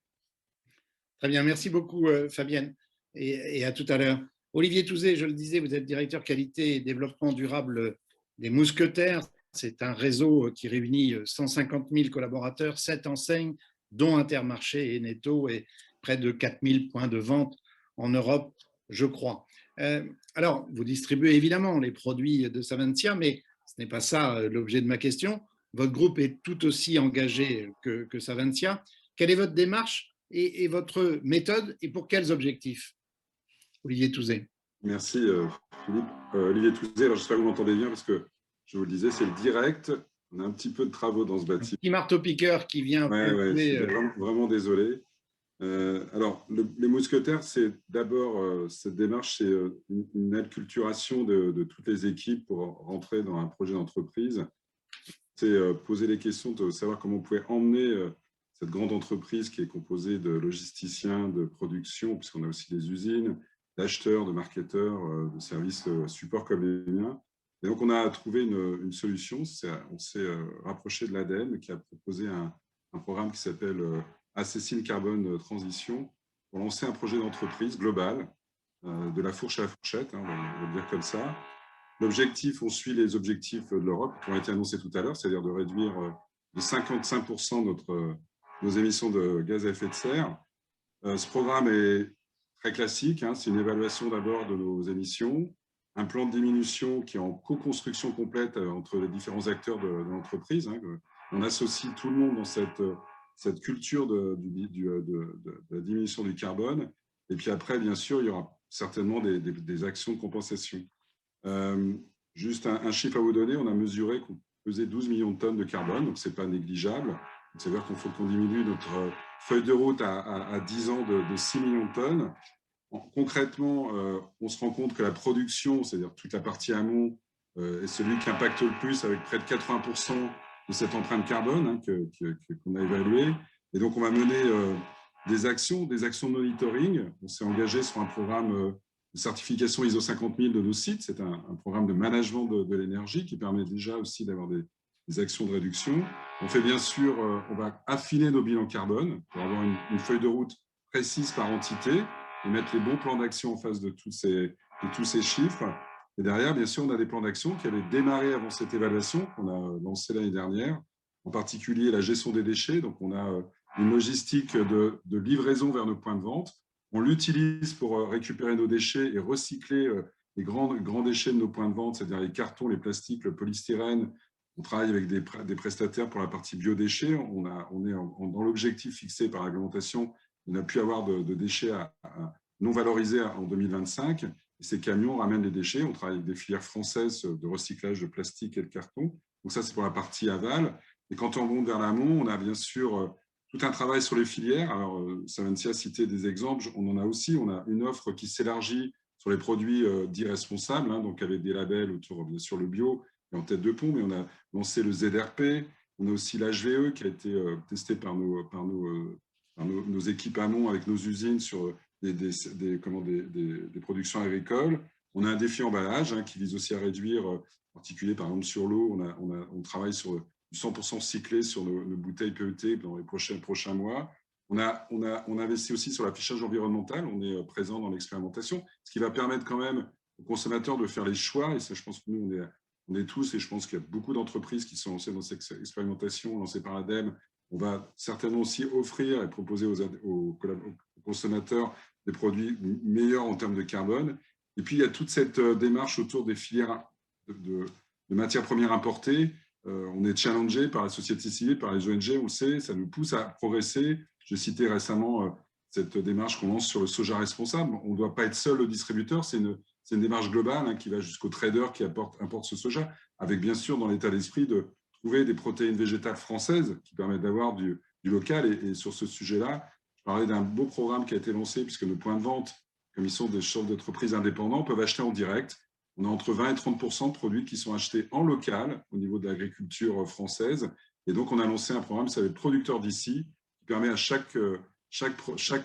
Très bien, merci beaucoup Fabienne et à tout à l'heure. Olivier Touzé, je le disais, vous êtes directeur qualité et développement durable des Mousquetaires. C'est un réseau qui réunit 150 000 collaborateurs, 7 enseignes, dont Intermarché et Netto, et près de 4 000 points de vente en Europe, je crois. Alors, vous distribuez évidemment les produits de Savencia, mais ce n'est pas ça l'objet de ma question. Votre groupe est tout aussi engagé que Savencia. Quelle est votre démarche et votre méthode et pour quels objectifs? Olivier Touzé. Merci Philippe. Olivier Touzé, alors j'espère que vous m'entendez bien parce que je vous le disais, c'est le direct. On a un petit peu de travaux dans ce bâtiment. Un petit marteau-piqueur qui vient. Ouais, je suis vraiment désolé. Alors, les mousquetaires, c'est d'abord cette démarche, c'est une acculturation de toutes les équipes pour rentrer dans un projet d'entreprise. C'est poser les questions de savoir comment on pouvait emmener cette grande entreprise qui est composée de logisticiens, de production, puisqu'on a aussi des usines, d'acheteurs, de marketeurs, de services support comme les miens. Et donc, on a trouvé une solution. On s'est rapproché de l'ADEME qui a proposé un programme qui s'appelle Assessing Carbon Transition pour lancer un projet d'entreprise global, de la fourche à la fourchette, on va le dire comme ça. L'objectif, on suit les objectifs de l'Europe qui ont été annoncés tout à l'heure, c'est-à-dire de réduire de 55% nos émissions de gaz à effet de serre. Ce programme est très classique, c'est une évaluation d'abord de nos émissions, un plan de diminution qui est en co-construction complète entre les différents acteurs de l'entreprise. On associe tout le monde dans cette culture de la diminution du carbone. Et puis après, bien sûr, il y aura certainement des actions de compensation. Juste un chiffre à vous donner, on a mesuré qu'on pesait 12 millions de tonnes de carbone, donc ce n'est pas négligeable. C'est-à-dire qu'il faut qu'on diminue notre feuille de route à 10 ans de 6 millions de tonnes. Concrètement, on se rend compte que la production, c'est-à-dire toute la partie amont, est celui qui impacte le plus avec près de 80% de cette empreinte carbone qu'on a évaluée. Et donc, on va mener des actions de monitoring. On s'est engagé sur un programme de certification ISO 50000 de nos sites. C'est un programme de management de l'énergie qui permet déjà aussi d'avoir des actions de réduction. On fait bien sûr, on va affiner nos bilans carbone pour avoir une feuille de route précise par entité et mettre les bons plans d'action en face de tous ces chiffres. Et derrière, bien sûr, on a des plans d'action qui avaient démarré avant cette évaluation qu'on a lancée l'année dernière, en particulier la gestion des déchets. Donc, on a une logistique de livraison vers nos points de vente. On l'utilise pour récupérer nos déchets et recycler les grands déchets de nos points de vente, c'est-à-dire les cartons, les plastiques, le polystyrène. On travaille avec des prestataires pour la partie biodéchets. On est dans l'objectif fixé par la réglementation. On n'a pu avoir de déchets non valorisés en 2025. Et ces camions ramènent les déchets. On travaille avec des filières françaises de recyclage de plastique et de carton. Donc ça, c'est pour la partie aval. Et quand on monte vers l'amont, on a bien sûr tout un travail sur les filières. Alors, Savencia a cité des exemples. On en a aussi. On a une offre qui s'élargit sur les produits dits responsables, donc avec des labels autour, bien sûr, le bio et en tête de pont. Mais on a lancé le ZRP. On a aussi l'HVE qui a été testé par nos équipes amont avec nos usines sur des productions agricoles. On a un défi emballage qui vise aussi à réduire, en particulier par exemple sur l'eau, on travaille sur du 100% cyclé sur nos bouteilles PET dans les prochains mois. On investit aussi sur l'affichage environnemental, on est présent dans l'expérimentation, ce qui va permettre quand même aux consommateurs de faire les choix, et ça je pense que nous on est tous, et je pense qu'il y a beaucoup d'entreprises qui sont lancées dans cette expérimentation lancée par l'ADEME. On va certainement aussi offrir et proposer aux consommateurs des produits meilleurs en termes de carbone. Et puis, il y a toute cette démarche autour des filières de matières premières importées. On est challengé par la société civile, par les ONG, on le sait, ça nous pousse à progresser. J'ai cité récemment cette démarche qu'on lance sur le soja responsable. On ne doit pas être seul au distributeur, c'est une démarche globale qui va jusqu'au trader qui importe ce soja, avec bien sûr dans l'état d'esprit de trouver des protéines végétales françaises qui permettent d'avoir du local. Et sur ce sujet-là, je parlais d'un beau programme qui a été lancé puisque nos points de vente, comme ils sont des chefs d'entreprise indépendants, peuvent acheter en direct. On a entre 20 et 30% de produits qui sont achetés en local au niveau de l'agriculture française. Et donc, on a lancé un programme qui s'appelle Producteurs d'ici, qui permet à chaque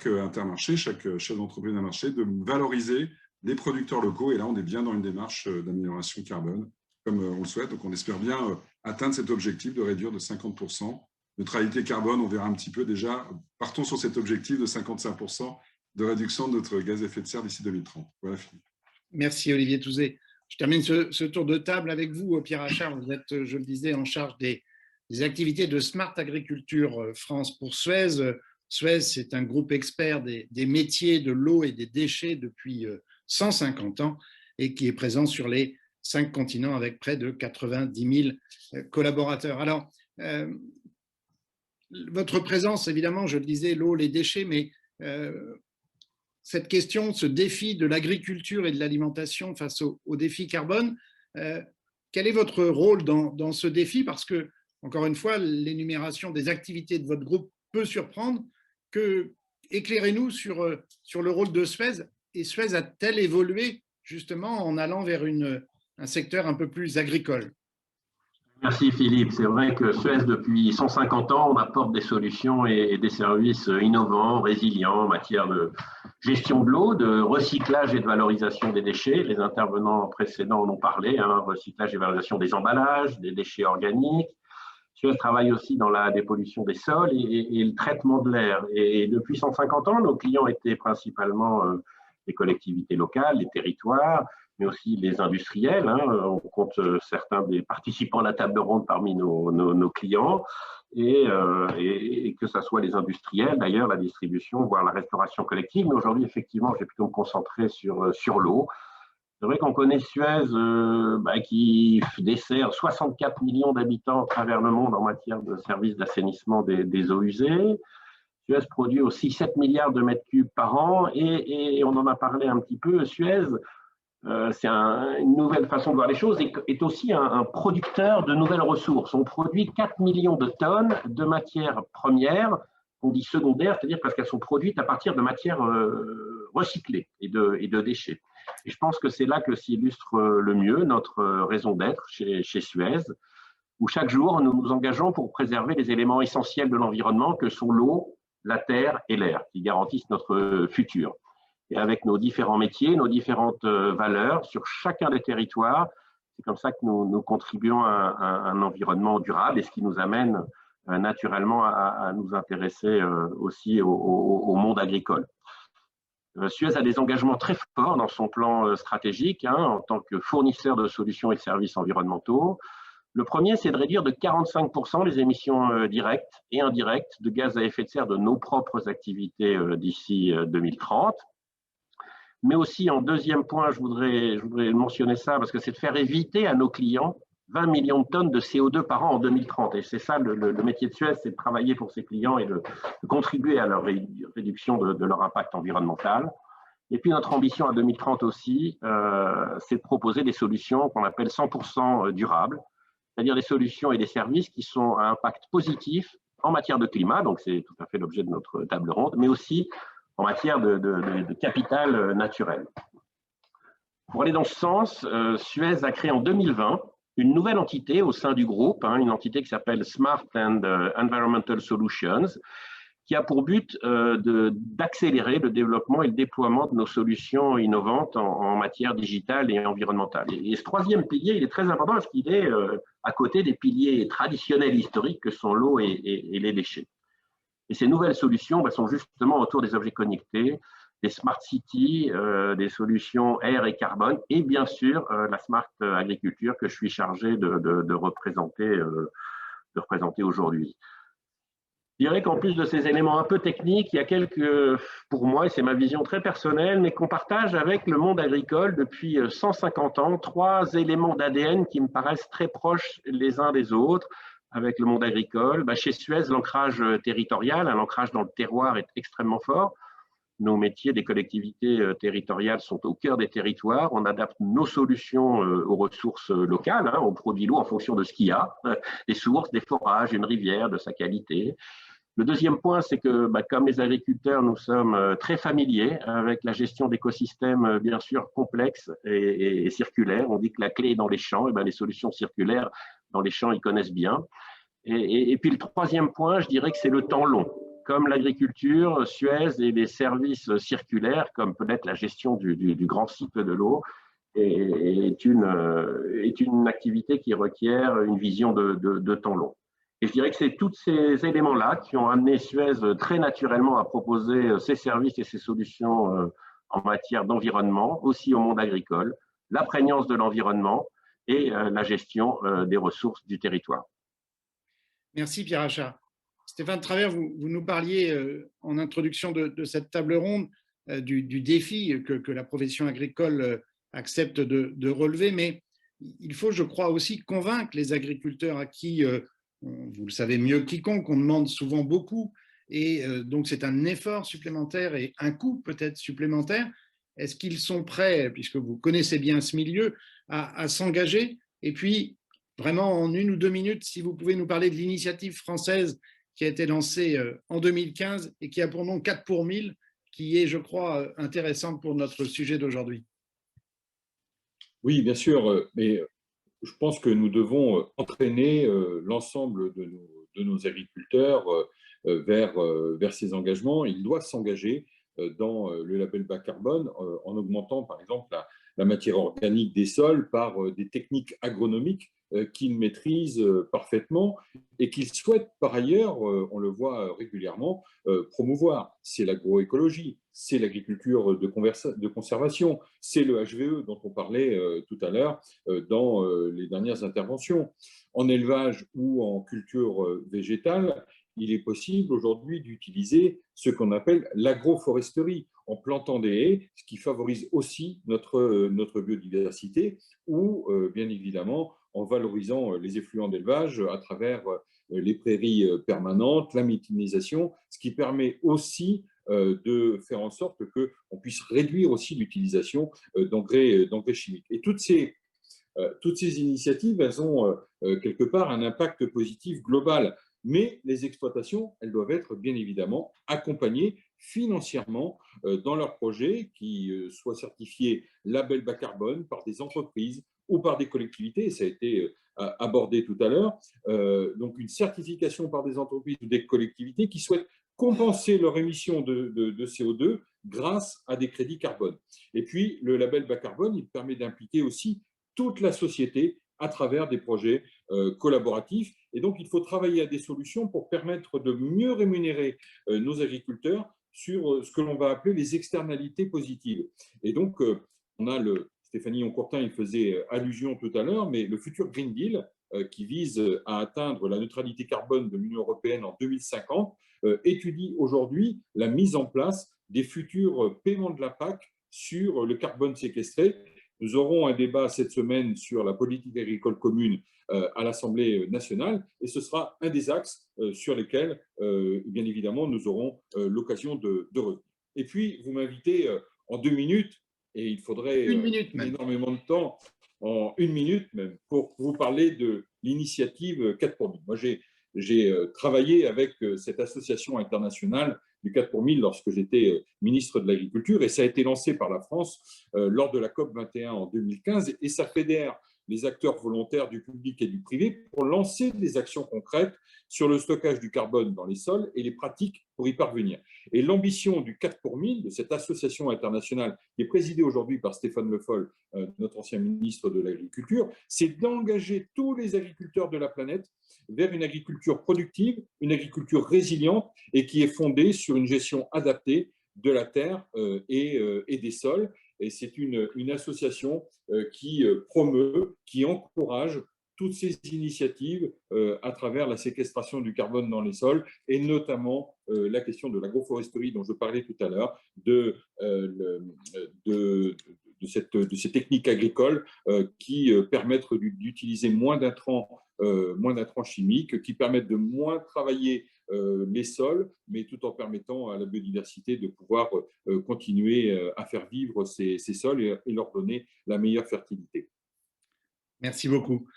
intermarché, chaque chef d'entreprise d'un marché de valoriser les producteurs locaux. Et là, on est bien dans une démarche d'amélioration carbone, comme on le souhaite. Donc, on espère bien atteindre cet objectif de réduire de 50%. Neutralité carbone, on verra un petit peu déjà. Partons sur cet objectif de 55% de réduction de notre gaz à effet de serre d'ici 2030. Voilà, Philippe. Merci Olivier Touzé. Je termine ce tour de table avec vous, Pierre Achard. Vous êtes, je le disais, en charge des activités de Smart Agriculture France pour Suez. Suez, c'est un groupe expert des métiers de l'eau et des déchets depuis 150 ans et qui est présent sur les 5 continents avec près de 90 000 collaborateurs. Alors, votre présence, évidemment, je le disais, l'eau, les déchets, mais cette question, ce défi de l'agriculture et de l'alimentation face au défi carbone, quel est votre rôle dans ce défi? Parce que, encore une fois, l'énumération des activités de votre groupe peut surprendre. Éclairez-nous sur le rôle de Suez. Et Suez a-t-elle évolué justement en allant vers un secteur un peu plus agricole? Merci Philippe. C'est vrai que Suez, depuis 150 ans, on apporte des solutions et des services innovants, résilients en matière de gestion de l'eau, de recyclage et de valorisation des déchets. Les intervenants précédents en ont parlé, hein, recyclage et valorisation des emballages, des déchets organiques. Suez travaille aussi dans la dépollution des sols et le traitement de l'air. Et depuis 150 ans, nos clients étaient principalement les collectivités locales, les territoires, mais aussi les industriels. Hein. On compte certains des participants à la table ronde parmi nos clients, et que ce soit les industriels, d'ailleurs, la distribution, voire la restauration collective. Mais aujourd'hui, effectivement, je vais plutôt me concentrer sur l'eau. C'est vrai qu'on connaît Suez qui dessert 64 millions d'habitants à travers le monde en matière de services d'assainissement des eaux usées. Suez produit aussi 7 milliards de mètres cubes par an et on en a parlé un petit peu. Suez, c'est une nouvelle façon de voir les choses, et est aussi un producteur de nouvelles ressources. On produit 4 millions de tonnes de matières premières, qu'on dit secondaires, c'est-à-dire parce qu'elles sont produites à partir de matières recyclées et de déchets. Et je pense que c'est là que s'illustre le mieux notre raison d'être chez Suez, où chaque jour nous nous engageons pour préserver les éléments essentiels de l'environnement que sont l'eau, la terre et l'air, qui garantissent notre futur. Et avec nos différents métiers, nos différentes valeurs sur chacun des territoires, c'est comme ça que nous contribuons à un environnement durable, et ce qui nous amène naturellement à nous intéresser aussi au monde agricole. Suez a des engagements très forts dans son plan stratégique en tant que fournisseur de solutions et de services environnementaux. Le premier, c'est de réduire de 45% les émissions directes et indirectes de gaz à effet de serre de nos propres activités d'ici 2030. Mais aussi, en deuxième point, je voudrais mentionner ça, parce que c'est de faire éviter à nos clients 20 millions de tonnes de CO2 par an en 2030. Et c'est ça, le métier de Suez, c'est de travailler pour ses clients et de contribuer à leur réduction de leur impact environnemental. Et puis, notre ambition à 2030 aussi, c'est de proposer des solutions qu'on appelle 100% durables, c'est-à-dire des solutions et des services qui sont à impact positif en matière de climat, donc c'est tout à fait l'objet de notre table ronde, mais aussi en matière de capital naturel. Pour aller dans ce sens, Suez a créé en 2020 une nouvelle entité au sein du groupe, une entité qui s'appelle Smart and Environmental Solutions, qui a pour but d'accélérer le développement et le déploiement de nos solutions innovantes en matière digitale et environnementale. Et ce troisième pilier, il est très important parce qu'il est à côté des piliers traditionnels historiques que sont l'eau et les déchets. Et ces nouvelles solutions sont justement autour des objets connectés, des smart cities, des solutions air et carbone, et bien sûr la smart agriculture que je suis chargé de représenter aujourd'hui. Je dirais qu'en plus de ces éléments un peu techniques, il y a quelques, pour moi, et c'est ma vision très personnelle, mais qu'on partage avec le monde agricole depuis 150 ans, 3 éléments d'ADN qui me paraissent très proches les uns des autres avec le monde agricole. Chez Suez, l'ancrage territorial, l'ancrage dans le terroir est extrêmement fort. Nos métiers des collectivités territoriales sont au cœur des territoires. On adapte nos solutions aux ressources locales. On produit l'eau en fonction de ce qu'il y a, des sources, des forages, une rivière, de sa qualité. Le deuxième point, c'est que comme les agriculteurs, nous sommes très familiers avec la gestion d'écosystèmes bien sûr complexes et circulaires. On dit que la clé est dans les champs, et les solutions circulaires dans les champs, ils connaissent bien. Et puis le troisième point, je dirais que c'est le temps long. Comme l'agriculture, Suez et les services circulaires, comme peut-être la gestion du grand cycle de l'eau, est une activité qui requiert une vision de temps long. Et je dirais que c'est tous ces éléments-là qui ont amené Suez très naturellement à proposer ses services et ses solutions en matière d'environnement, aussi au monde agricole, la prégnance de l'environnement et la gestion des ressources du territoire. Merci Pierre Achard. Stéphane Travers, vous nous parliez en introduction de cette table ronde du défi que la profession agricole accepte de relever, mais il faut, je crois, aussi convaincre les agriculteurs à qui vous le savez mieux que quiconque, on demande souvent beaucoup, et donc c'est un effort supplémentaire et un coût peut-être supplémentaire. Est-ce qu'ils sont prêts, puisque vous connaissez bien ce milieu, à s'engager? Et puis, vraiment en 1 ou 2 minutes, si vous pouvez nous parler de l'initiative française qui a été lancée en 2015 et qui a pour nom 4 pour 1000, qui est, je crois, intéressante pour notre sujet d'aujourd'hui. Oui, bien sûr, mais je pense que nous devons entraîner l'ensemble de nos agriculteurs vers ces engagements. Ils doivent s'engager dans le label bas carbone en augmentant, par exemple, la matière organique des sols par des techniques agronomiques qu'ils maîtrisent parfaitement et qu'ils souhaitent par ailleurs, on le voit régulièrement, promouvoir. C'est l'agroécologie, c'est l'agriculture de conservation, c'est le HVE dont on parlait tout à l'heure dans les dernières interventions. En élevage ou en culture végétale, il est possible aujourd'hui d'utiliser ce qu'on appelle l'agroforesterie, en plantant des haies, ce qui favorise aussi notre biodiversité, ou bien évidemment en valorisant les effluents d'élevage à travers les prairies permanentes, la méthanisation, ce qui permet aussi de faire en sorte qu'on puisse réduire aussi l'utilisation d'engrais chimiques. Et toutes ces initiatives, elles ont quelque part un impact positif global. Mais les exploitations, elles doivent être bien évidemment accompagnées financièrement dans leurs projets qui soient certifiés label bas carbone par des entreprises ou par des collectivités, et ça a été abordé tout à l'heure. Donc une certification par des entreprises ou des collectivités qui souhaitent compenser leur émission de CO2 grâce à des crédits carbone. Et puis le label bas carbone, il permet d'impliquer aussi toute la société à travers des projets collaboratifs. Et donc, il faut travailler à des solutions pour permettre de mieux rémunérer nos agriculteurs sur ce que l'on va appeler les externalités positives. Et donc, on a Stéphanie Yoncourtin, il faisait allusion tout à l'heure, mais le futur Green Deal qui vise à atteindre la neutralité carbone de l'Union européenne en 2050 étudie aujourd'hui la mise en place des futurs paiements de la PAC sur le carbone séquestré. Nous aurons un débat cette semaine sur la politique agricole commune à l'Assemblée nationale et ce sera un des axes sur lesquels, bien évidemment, nous aurons l'occasion de revenir. Et puis, vous m'invitez en 2 minutes, et il faudrait énormément de temps, en 1 minute même, pour vous parler de l'initiative 4 pour 1000. Moi, j'ai travaillé avec cette association internationale du 4 pour 1000 lorsque j'étais ministre de l'Agriculture et ça a été lancé par la France lors de la COP 21 en 2015 et ça fédère les acteurs volontaires du public et du privé pour lancer des actions concrètes sur le stockage du carbone dans les sols et les pratiques pour y parvenir. Et l'ambition du 4 pour 1000, de cette association internationale qui est présidée aujourd'hui par Stéphane Le Foll, notre ancien ministre de l'Agriculture, c'est d'engager tous les agriculteurs de la planète vers une agriculture productive, une agriculture résiliente et qui est fondée sur une gestion adaptée de la terre et des sols. Et c'est une association qui promeut, qui encourage toutes ces initiatives à travers la séquestration du carbone dans les sols et notamment la question de l'agroforesterie dont je parlais tout à l'heure, de ces techniques agricoles qui permettent d'utiliser moins d'intrants chimiques, qui permettent de moins travailler les sols, mais tout en permettant à la biodiversité de pouvoir continuer à faire vivre ces sols et leur donner la meilleure fertilité. Merci beaucoup.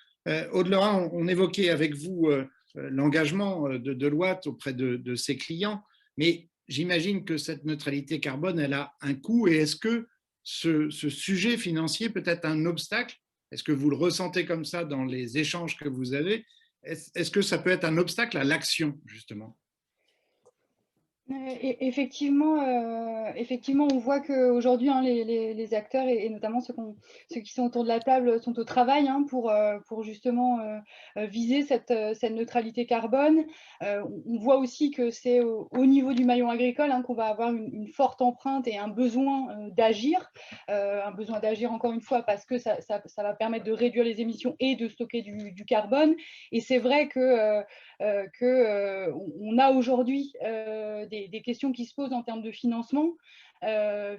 Aude Lorrain, on évoquait avec vous l'engagement de Deloitte auprès de ses clients, mais j'imagine que cette neutralité carbone, elle a un coût. Et est-ce que ce sujet financier peut être un obstacle? Est-ce que vous le ressentez comme ça dans les échanges que vous avez? Est-ce que ça peut être un obstacle à l'action, justement? Effectivement, on voit qu'aujourd'hui, les acteurs, et notamment ceux qui sont autour de la table, sont au travail pour justement viser cette neutralité carbone. On voit aussi que c'est au niveau du maillon agricole qu'on va avoir une forte empreinte et un besoin d'agir. Encore une fois parce que ça va permettre de réduire les émissions et de stocker du carbone. Et c'est vrai qu'on a aujourd'hui des questions qui se posent en termes de financement.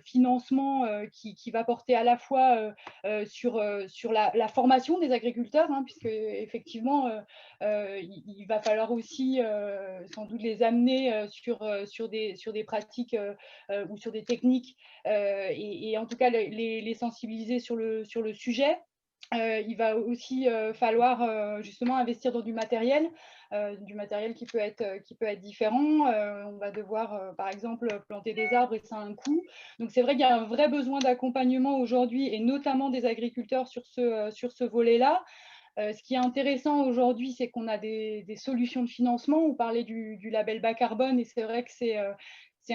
financement qui va porter à la fois sur la formation des agriculteurs, hein, puisque effectivement il va falloir aussi sans doute les amener sur des pratiques ou sur des techniques et en tout cas les sensibiliser sur le sujet. Il va aussi falloir justement investir dans du matériel qui peut être différent. On va devoir, par exemple, planter des arbres et ça a un coût. Donc, c'est vrai qu'il y a un vrai besoin d'accompagnement aujourd'hui et notamment des agriculteurs sur ce volet-là. Ce qui est intéressant aujourd'hui, c'est qu'on a des solutions de financement. On parlait du label bas carbone et c'est vrai que c'est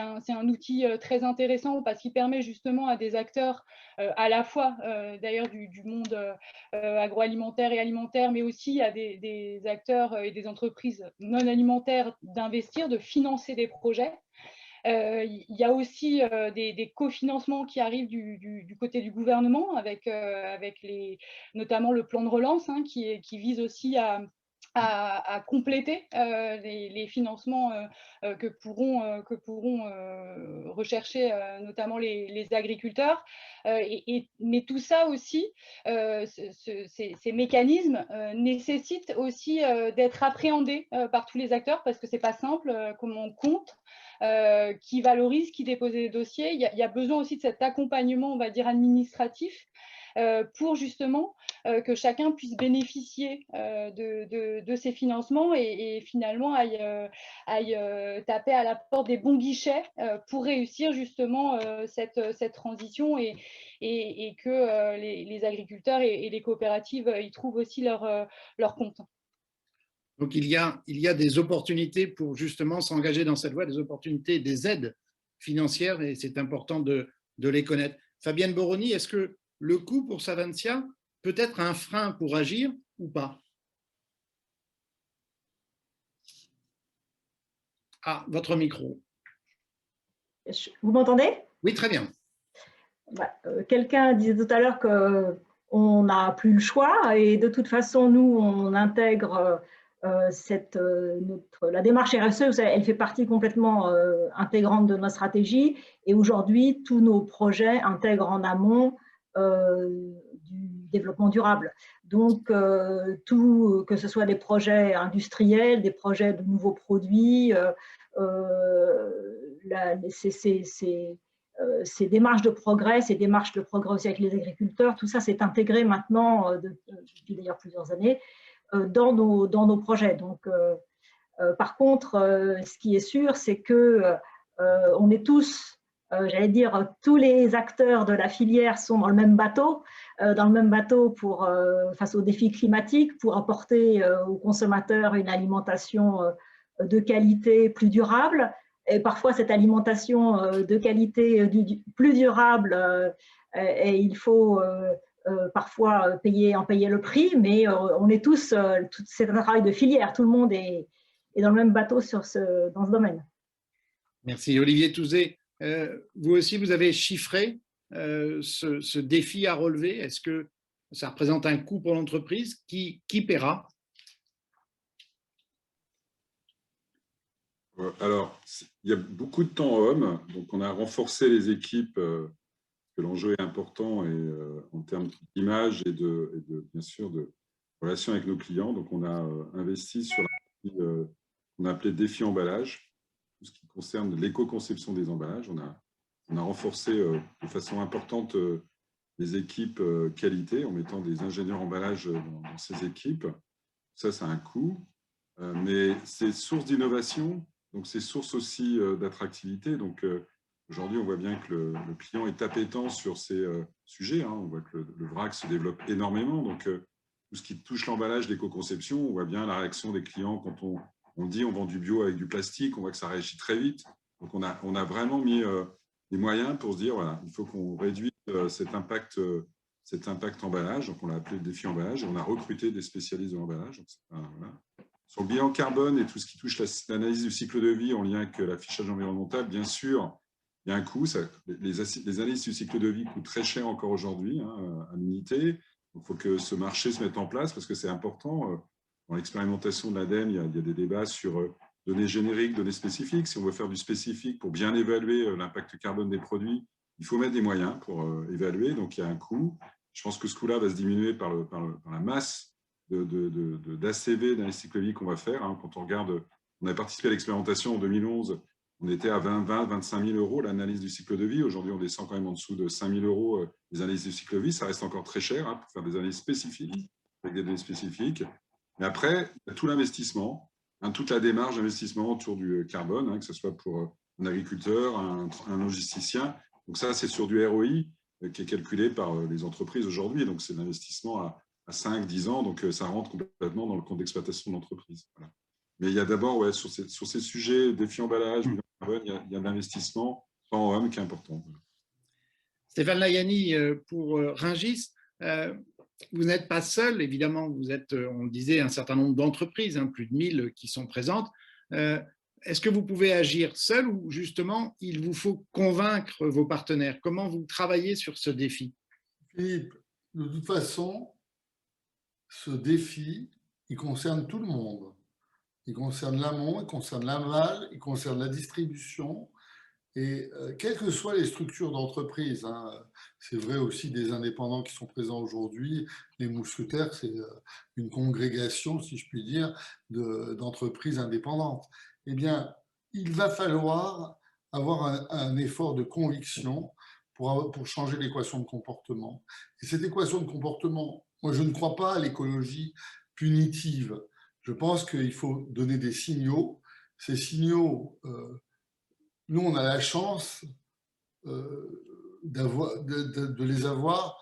un outil très intéressant parce qu'il permet justement à des acteurs à la fois d'ailleurs du monde agroalimentaire et alimentaire, mais aussi à des acteurs et des entreprises non alimentaires d'investir, de financer des projets. Il y a aussi des cofinancements qui arrivent du côté du gouvernement avec notamment le plan de relance hein, qui vise aussi à compléter les financements que pourront rechercher notamment les agriculteurs. Mais tout ça aussi, ces mécanismes nécessitent aussi d'être appréhendés par tous les acteurs parce que ce n'est pas simple, comment on compte, qui valorise, qui dépose les dossiers. Il y a besoin aussi de cet accompagnement, on va dire, administratif pour justement que chacun puisse bénéficier de ces financements et finalement aille taper à la porte des bons guichets pour réussir justement cette transition et que les agriculteurs et les coopératives y trouvent aussi leur compte. Donc, il y a des opportunités pour justement s'engager dans cette voie, des opportunités, des aides financières, et c'est important de les connaître. Fabienne Boroni, est-ce que le coût pour Savencia peut être un frein pour agir ou pas? Ah, votre micro. Vous m'entendez? Oui, très bien. Quelqu'un disait tout à l'heure qu'on n'a plus le choix et de toute façon, nous, on intègre la démarche RSE, elle fait partie complètement intégrante de notre stratégie et aujourd'hui, tous nos projets intègrent en amont du développement durable. Donc, que ce soit des projets industriels, des projets de nouveaux produits, ces démarches de progrès, aussi avec les agriculteurs, tout ça c'est intégré maintenant depuis d'ailleurs plusieurs années dans nos projets. Donc, par contre, ce qui est sûr, c'est que on est tous, j'allais dire, tous les acteurs de la filière sont dans le même bateau face aux défis climatiques, pour apporter aux consommateurs une alimentation de qualité plus durable. Et parfois, cette alimentation de qualité plus durable, et il faut parfois en payer le prix, mais on est tous, c'est un travail de filière, tout le monde est dans le même bateau dans ce domaine. Merci. Olivier Touzé, vous aussi, vous avez chiffré ce défi à relever. Est-ce que ça représente un coût pour l'entreprise? Qui paiera? Alors, il y a beaucoup de temps homme, donc on a renforcé les équipes, que l'enjeu est important et, en termes d'image et bien sûr de relation avec nos clients. Donc, on a investi sur la partie qu'on a appelée défi emballage, tout ce qui concerne l'éco-conception des emballages. On a renforcé de façon importante les équipes qualité en mettant des ingénieurs emballage dans ces équipes. Ça a un coût, mais c'est source d'innovation. Donc, c'est source aussi d'attractivité. Donc, aujourd'hui, on voit bien que le client est appétent sur ces sujets. Hein. On voit que le vrac se développe énormément. Donc, tout ce qui touche l'emballage, l'éco-conception, on voit bien la réaction des clients quand on dit on vend du bio avec du plastique. On voit que ça réagit très vite. Donc, on a vraiment mis des moyens pour se dire, voilà, il faut qu'on réduise cet impact emballage. Donc, on l'a appelé le défi emballage. Et on a recruté des spécialistes de l'emballage. Voilà. Sur le bilan carbone et tout ce qui touche l'analyse du cycle de vie en lien avec l'affichage environnemental, bien sûr, il y a un coût. Les analyses du cycle de vie coûtent très cher encore aujourd'hui, hein, à l'unité. Donc, il faut que ce marché se mette en place parce que c'est important. Dans l'expérimentation de l'ADEME, il y a des débats sur données génériques, données spécifiques. Si on veut faire du spécifique pour bien évaluer l'impact carbone des produits, il faut mettre des moyens pour évaluer. Donc, il y a un coût. Je pense que ce coût-là va se diminuer par la masse d'ACV, d'analyse cycle de vie qu'on va faire. Quand on regarde, on a participé à l'expérimentation en 2011, on était à 25 000 euros l'analyse du cycle de vie. Aujourd'hui, on descend quand même en dessous de 5 000 euros les analyses du cycle de vie. Ça reste encore très cher pour faire des analyses spécifiques, avec des données spécifiques. Mais après, il y a tout l'investissement, toute la démarche d'investissement autour du carbone, que ce soit pour un agriculteur, un logisticien. Donc ça, c'est sur du ROI qui est calculé par les entreprises aujourd'hui. Donc, c'est l'investissement à 5-10 ans. Donc, ça rentre complètement dans le compte d'exploitation de l'entreprise. Voilà. Mais il y a d'abord, sur ces sujets, défi emballage, il y a de l'investissement en homme qui est important. Stéphane Layani, pour Rungis, vous n'êtes pas seul, évidemment, vous êtes, on le disait, un certain nombre d'entreprises, plus de 1000 qui sont présentes. Est-ce que vous pouvez agir seul ou justement, il vous faut convaincre vos partenaires? Comment vous travaillez sur ce défi? Philippe, de toute façon, ce défi, il concerne tout le monde. Il concerne l'amont, il concerne l'aval, il concerne la distribution. Et quelles que soient les structures d'entreprise, c'est vrai aussi des indépendants qui sont présents aujourd'hui, les mousquetaires, c'est une congrégation, si je puis dire, d'entreprises indépendantes. Eh bien, il va falloir avoir un effort de conviction pour changer l'équation de comportement. Et cette équation de comportement, moi je ne crois pas à l'écologie punitive. Je pense qu'il faut donner des signaux. Ces signaux, nous, on a la chance de les avoir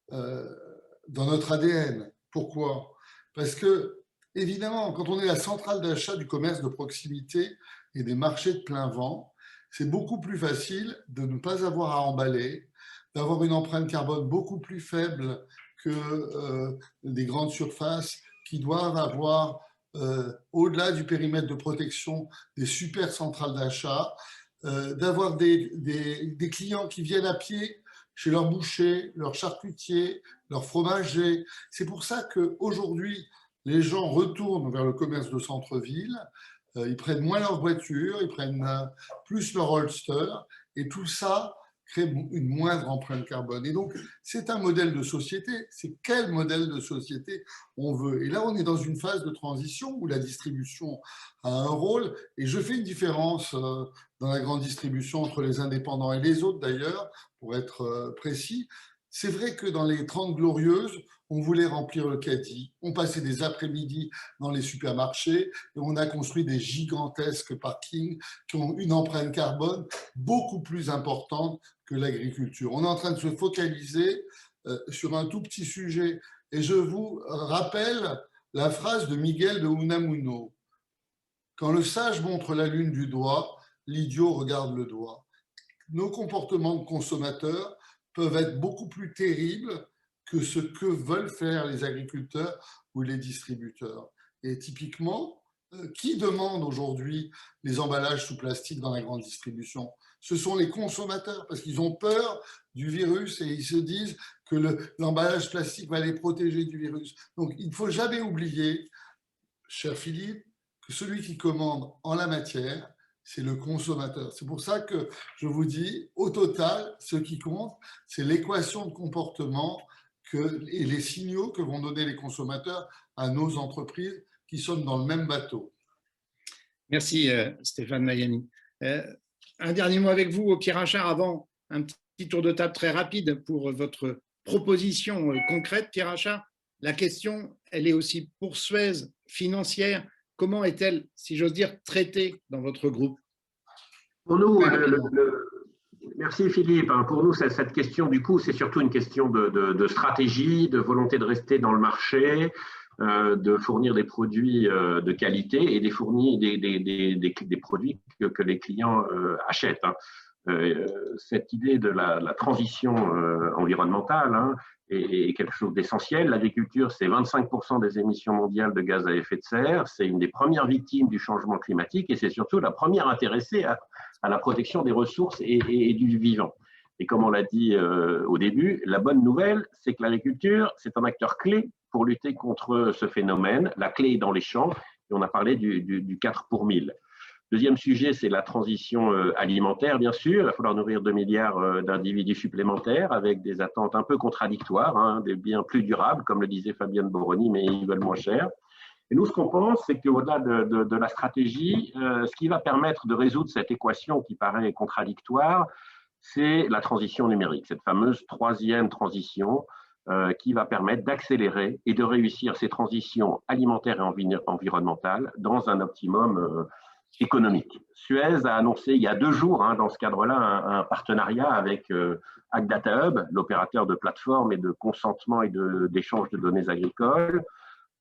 dans notre ADN. Pourquoi? Parce que, évidemment, quand on est la centrale d'achat du commerce de proximité et des marchés de plein vent, c'est beaucoup plus facile de ne pas avoir à emballer, d'avoir une empreinte carbone beaucoup plus faible que des grandes surfaces qui doivent avoir, au-delà du périmètre de protection, des super centrales d'achat, d'avoir des clients qui viennent à pied chez leur boucher, leur charcutier, leur fromager. C'est pour ça qu'aujourd'hui, les gens retournent vers le commerce de centre-ville, ils prennent moins leur voiture, ils prennent plus leur Holster, et tout ça crée une moindre empreinte carbone. Et donc, c'est un modèle de société. C'est quel modèle de société on veut? Et là, on est dans une phase de transition où la distribution a un rôle. Et je fais une différence dans la grande distribution entre les indépendants et les autres, d'ailleurs, pour être précis. C'est vrai que dans les 30 Glorieuses, on voulait remplir le caddie. On passait des après-midi dans les supermarchés et on a construit des gigantesques parkings qui ont une empreinte carbone beaucoup plus importante que l'agriculture. On est en train de se focaliser sur un tout petit sujet. Et je vous rappelle la phrase de Miguel de Unamuno. Quand le sage montre la lune du doigt, l'idiot regarde le doigt. Nos comportements de consommateurs peuvent être beaucoup plus terribles que ce que veulent faire les agriculteurs ou les distributeurs. Et typiquement, qui demande aujourd'hui les emballages sous plastique dans la grande distribution? Ce sont les consommateurs, parce qu'ils ont peur du virus et ils se disent que l'emballage plastique va les protéger du virus. Donc, il ne faut jamais oublier, cher Philippe, que celui qui commande en la matière, c'est le consommateur. C'est pour ça que je vous dis, au total, ce qui compte, c'est l'équation de comportement et les signaux que vont donner les consommateurs à nos entreprises qui sont dans le même bateau. Merci Stéphane Layani. Un dernier mot avec vous, Pierre Achard, avant un petit tour de table très rapide pour votre proposition concrète, Pierre Achard. La question, elle est aussi pour Suez financière. Comment est-elle, si j'ose dire, traitée dans votre groupe? Pour nous, merci Philippe. Pour nous, cette question, du coup, c'est surtout une question de stratégie, de volonté de rester dans le marché, de fournir des produits de qualité et de fournir des produits que les clients achètent. Cette idée de la transition environnementale est quelque chose d'essentiel. L'agriculture, c'est 25% des émissions mondiales de gaz à effet de serre. C'est une des premières victimes du changement climatique et c'est surtout la première intéressée à la protection des ressources et du vivant. Et comme on l'a dit au début, la bonne nouvelle, c'est que l'agriculture, c'est un acteur clé pour lutter contre ce phénomène. La clé est dans les champs et on a parlé du 4 pour 1000. Deuxième sujet, c'est la transition alimentaire, bien sûr. Il va falloir nourrir 2 milliards d'individus supplémentaires avec des attentes un peu contradictoires, hein, des biens plus durables, comme le disait Fabienne Boroni, mais ils veulent moins cher. Et nous, ce qu'on pense, c'est qu'au-delà de la stratégie, ce qui va permettre de résoudre cette équation qui paraît contradictoire, c'est la transition numérique, cette fameuse troisième transition qui va permettre d'accélérer et de réussir ces transitions alimentaires et environnementales dans un optimum économique. Suez a annoncé il y a 2 jours, hein, dans ce cadre-là, un partenariat avec AgData Hub, l'opérateur de plateforme et de consentement et d'échange de données agricoles,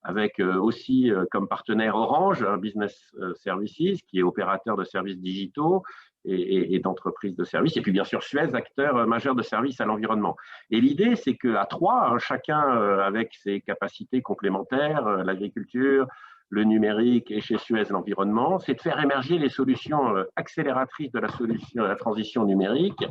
avec aussi comme partenaire Orange, Business Services, qui est opérateur de services digitaux et d'entreprises de services, et puis bien sûr Suez, acteur majeur de services à l'environnement. Et l'idée, c'est qu'à 3, hein, chacun avec ses capacités complémentaires, l'agriculture, le numérique et chez Suez l'environnement, c'est de faire émerger les solutions accélératrices de la transition numérique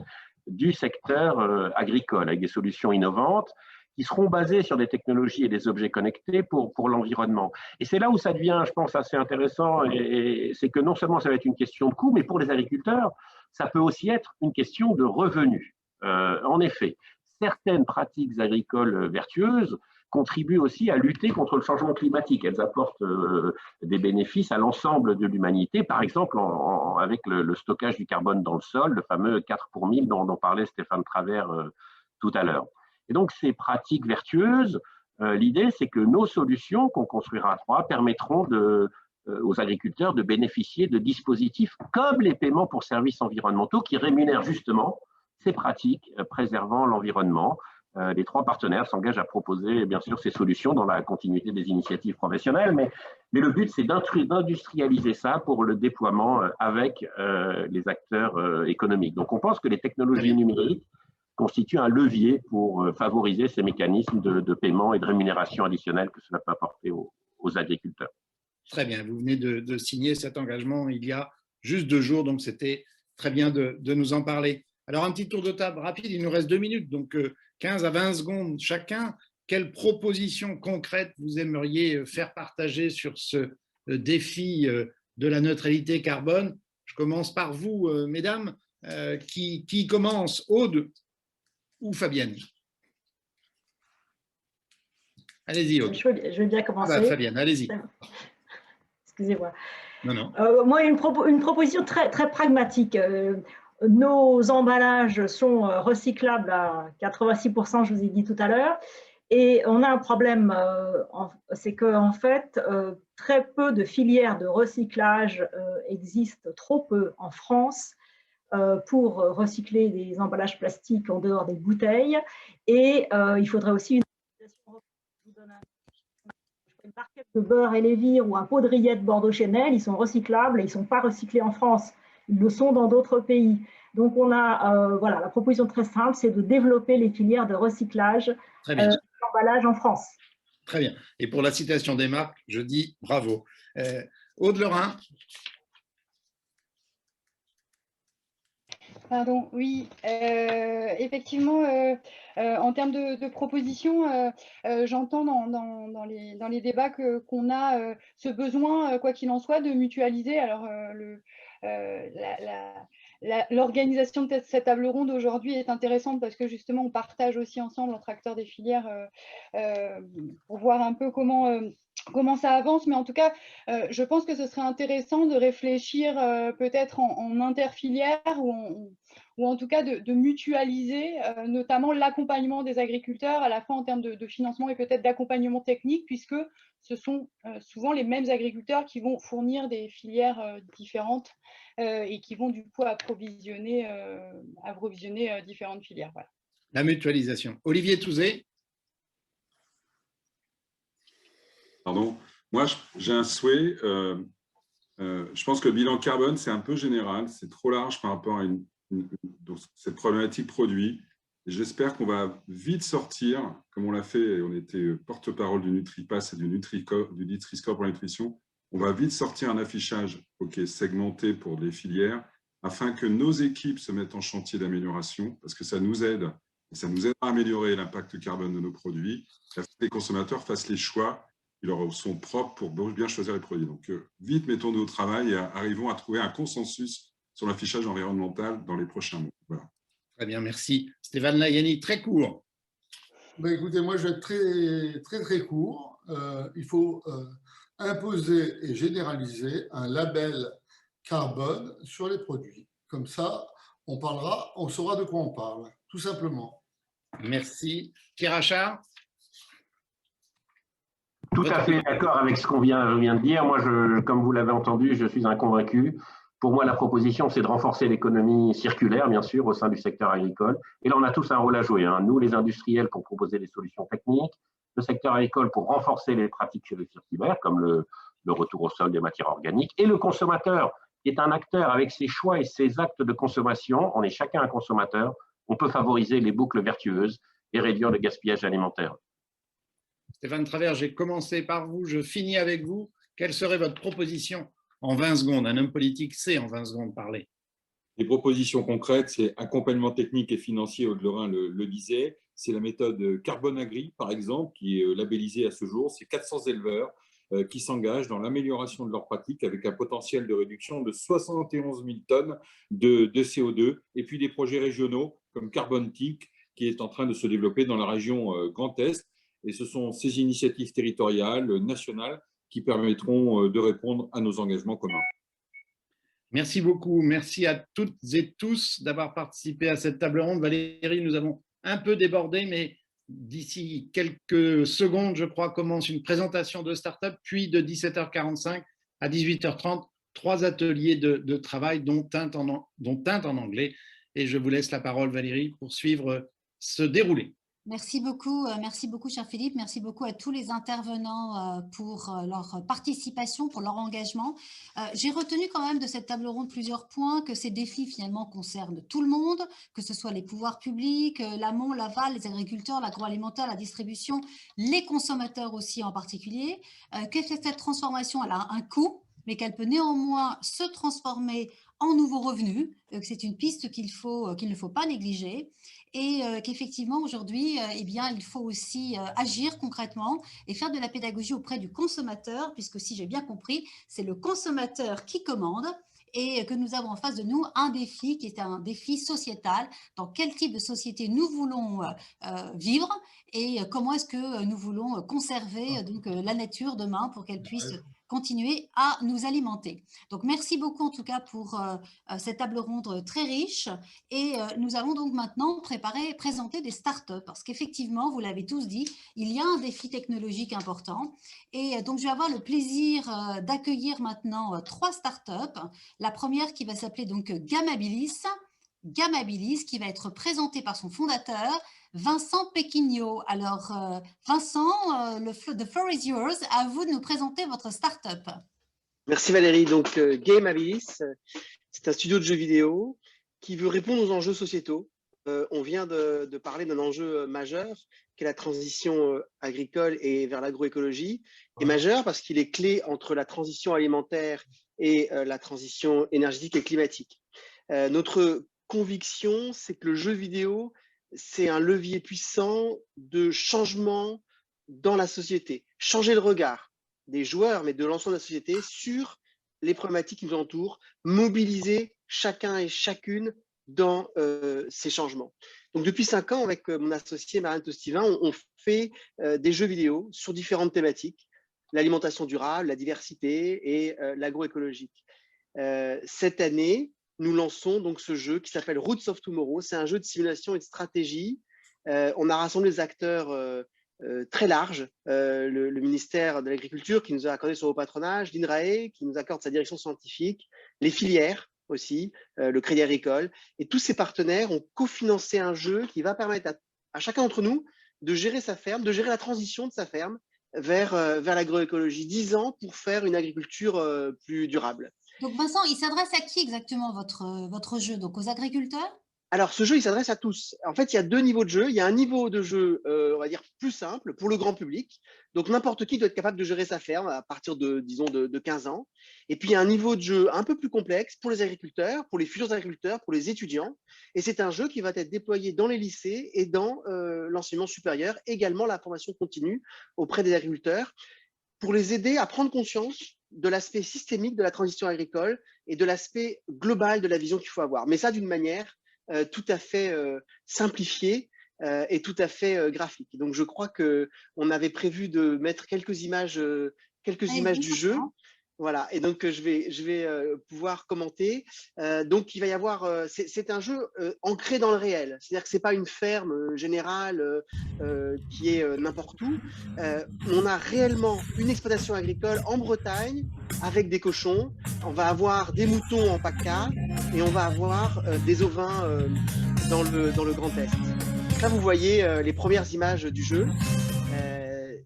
du secteur agricole, avec des solutions innovantes, qui seront basés sur des technologies et des objets connectés pour l'environnement. Et c'est là où ça devient, je pense, assez intéressant, et c'est que non seulement ça va être une question de coût, mais pour les agriculteurs, ça peut aussi être une question de revenus. En effet, certaines pratiques agricoles vertueuses contribuent aussi à lutter contre le changement climatique. Elles apportent des bénéfices à l'ensemble de l'humanité, par exemple avec le stockage du carbone dans le sol, le fameux 4 pour 1000 dont parlait Stéphane Travers tout à l'heure. Et donc, ces pratiques vertueuses, l'idée, c'est que nos solutions qu'on construira à 3 permettront aux agriculteurs de bénéficier de dispositifs comme les paiements pour services environnementaux qui rémunèrent justement ces pratiques préservant l'environnement. Les 3 partenaires s'engagent à proposer, bien sûr, ces solutions dans la continuité des initiatives professionnelles, mais le but, c'est d'industrialiser ça pour le déploiement avec les acteurs économiques. Donc, on pense que les technologies numériques constitue un levier pour favoriser ces mécanismes de paiement et de rémunération additionnelle que cela peut apporter aux agriculteurs. Très bien, vous venez de signer cet engagement il y a juste 2 jours, donc c'était très bien de nous en parler. Alors, un petit tour de table rapide, il nous reste 2 minutes, donc 15 à 20 secondes chacun. Quelles propositions concrètes vous aimeriez faire partager sur ce défi de la neutralité carbone? Je commence par vous, mesdames. Qui commence? Aude ou Fabienne? Allez-y, Aude. Je veux bien commencer. Ah bah, Fabienne, allez-y. Excusez-moi. Non. Moi, une proposition très, très pragmatique. Nos emballages sont recyclables à 86%, je vous ai dit tout à l'heure. Et on a un problème, c'est qu'en fait, très peu de filières de recyclage existent, trop peu en France, pour recycler des emballages plastiques en dehors des bouteilles. Et il faudrait aussi une barquette de beurre et lévire ou un pot de rillettes Bordeaux-Chenel, ils sont recyclables et ils ne sont pas recyclés en France. Ils le sont dans d'autres pays. Donc, on a, voilà, la proposition très simple, c'est de développer les filières de recyclage d'emballage en France. Très bien. Et pour la citation des marques, je dis bravo. Aude Lorrain. Pardon, oui, effectivement, en termes de propositions, j'entends dans les débats qu'on a ce besoin, quoi qu'il en soit, de mutualiser. Alors, l'organisation de cette table ronde aujourd'hui est intéressante parce que justement, on partage aussi ensemble entre acteurs des filières pour voir un peu comment ça avance, mais en tout cas, je pense que ce serait intéressant de réfléchir peut-être en interfilière ou en tout cas de mutualiser notamment l'accompagnement des agriculteurs à la fois en termes de financement et peut-être d'accompagnement technique, puisque ce sont souvent les mêmes agriculteurs qui vont fournir des filières différentes et qui vont du coup approvisionner différentes filières. Voilà. La mutualisation. Olivier Touzé. Pardon. Moi, j'ai un souhait. Je pense que le bilan carbone, c'est un peu général. C'est trop large par rapport à cette problématique produit. J'espère qu'on va vite sortir, comme on l'a fait, on était porte-parole du NutriPass et du Nutri-Score pour la nutrition. On va vite sortir un affichage segmenté pour les filières afin que nos équipes se mettent en chantier d'amélioration parce que ça nous aide. Ça nous aide à améliorer l'impact carbone de nos produits, que les consommateurs fassent les choix leur sont propres pour bien choisir les produits. Donc, vite, mettons-nous au travail et arrivons à trouver un consensus sur l'affichage environnemental dans les prochains mois. Voilà. Très bien, merci. Stéphane Layani, très court. Ben, écoutez, moi, je vais être très court. Il faut imposer et généraliser un label carbone sur les produits. Comme ça, on saura de quoi on parle, tout simplement. Merci. Pierre Achard? Tout à fait d'accord avec ce qu'on vient de dire. Moi, comme vous l'avez entendu, je suis un convaincu. Pour moi, la proposition, c'est de renforcer l'économie circulaire, bien sûr, au sein du secteur agricole. Et là, on a tous un rôle à jouer. Nous, les industriels, pour proposer des solutions techniques, le secteur agricole pour renforcer les pratiques circulaires, comme le retour au sol des matières organiques, et le consommateur, qui est un acteur avec ses choix et ses actes de consommation. On est chacun un consommateur. On peut favoriser les boucles vertueuses et réduire le gaspillage alimentaire. Stéphane Travers, j'ai commencé par vous, je finis avec vous. Quelle serait votre proposition en 20 secondes? Un homme politique sait en 20 secondes parler. Les propositions concrètes, c'est accompagnement technique et financier, Aude Lorrain le disait. C'est la méthode Carbone Agri, par exemple, qui est labellisée à ce jour. C'est 400 éleveurs qui s'engagent dans l'amélioration de leurs pratiques avec un potentiel de réduction de 71 000 tonnes de CO2. Et puis des projets régionaux comme Carbontic, qui est en train de se développer dans la région Grand Est. Et ce sont ces initiatives territoriales, nationales, qui permettront de répondre à nos engagements communs. Merci beaucoup. Merci à toutes et tous d'avoir participé à cette table ronde. Valérie, nous avons un peu débordé, mais d'ici quelques secondes, je crois, commence une présentation de start-up, puis de 17h45 à 18h30, 3 ateliers de travail, dont un en anglais. Et je vous laisse la parole, Valérie, pour suivre ce déroulé. Merci beaucoup, cher Philippe. Merci beaucoup à tous les intervenants pour leur participation, pour leur engagement. J'ai retenu quand même de cette table ronde plusieurs points, que ces défis finalement concernent tout le monde, que ce soit les pouvoirs publics, l'amont, l'aval, les agriculteurs, l'agroalimentaire, la distribution, les consommateurs aussi en particulier, que cette transformation elle a un coût, mais qu'elle peut néanmoins se transformer en nouveaux revenus, que c'est une piste qu'il ne faut pas négliger, et qu'effectivement aujourd'hui, eh bien, il faut aussi agir concrètement et faire de la pédagogie auprès du consommateur, puisque si j'ai bien compris, c'est le consommateur qui commande, et que nous avons en face de nous un défi qui est un défi sociétal. Dans quel type de société nous voulons vivre, et comment est-ce que nous voulons conserver donc, la nature demain pour qu'elle puisse continuer à nous alimenter. Donc, merci beaucoup en tout cas pour cette table ronde très riche, et nous allons donc maintenant présenter des startups, parce qu'effectivement, vous l'avez tous dit, il y a un défi technologique important, et donc je vais avoir le plaisir d'accueillir maintenant 3 startups. La première qui va s'appeler donc Gamabilis, qui va être présentée par son fondateur, Vincent Pequigno. Alors, Vincent, the floor is yours. À vous de nous présenter votre start-up. Merci Valérie. Donc, Gamabilis, c'est un studio de jeux vidéo qui veut répondre aux enjeux sociétaux. On vient de parler d'un enjeu majeur, qui est la transition agricole et vers l'agroécologie. Et majeur parce qu'il est clé entre la transition alimentaire et la transition énergétique et climatique. Notre conviction, c'est que le jeu vidéo, c'est un levier puissant de changement dans la société. Changer le regard des joueurs, mais de l'ensemble de la société sur les problématiques qui nous entourent, mobiliser chacun et chacune dans ces changements. Donc, depuis 5 ans, avec mon associé Marianne Tostivin, on fait des jeux vidéo sur différentes thématiques, l'alimentation durable, la diversité et l'agroécologique. Cette année, nous lançons donc ce jeu qui s'appelle Roots of Tomorrow. C'est un jeu de simulation et de stratégie. On a rassemblé des acteurs très larges. Le ministère de l'Agriculture qui nous a accordé son haut patronage, l'INRAE qui nous accorde sa direction scientifique, les filières aussi, le Crédit Agricole. Et tous ces partenaires ont cofinancé un jeu qui va permettre à chacun d'entre nous de gérer sa ferme, de gérer la transition de sa ferme vers l'agroécologie. 10 ans pour faire une agriculture plus durable. Donc Vincent, il s'adresse à qui exactement votre jeu? Donc aux agriculteurs? Alors, ce jeu, il s'adresse à tous. En fait, il y a 2 niveaux de jeu. Il y a un niveau de jeu, on va dire, plus simple pour le grand public. Donc, n'importe qui doit être capable de gérer sa ferme à partir de, disons, de 15 ans. Et puis, il y a un niveau de jeu un peu plus complexe pour les agriculteurs, pour les futurs agriculteurs, pour les étudiants. Et c'est un jeu qui va être déployé dans les lycées et dans l'enseignement supérieur, également la formation continue auprès des agriculteurs, pour les aider à prendre conscience de l'aspect systémique de la transition agricole et de l'aspect global de la vision qu'il faut avoir. Mais ça d'une manière tout à fait simplifiée et tout à fait graphique. Donc, je crois qu'on avait prévu de mettre quelques images du jeu. Voilà, et donc je vais pouvoir commenter. Donc il va y avoir, c'est un jeu ancré dans le réel, c'est-à-dire que c'est pas une ferme générale qui est n'importe où. On a réellement une exploitation agricole en Bretagne avec des cochons. On va avoir des moutons en PACA et on va avoir des ovins dans le Grand Est. Là, vous voyez les premières images du jeu.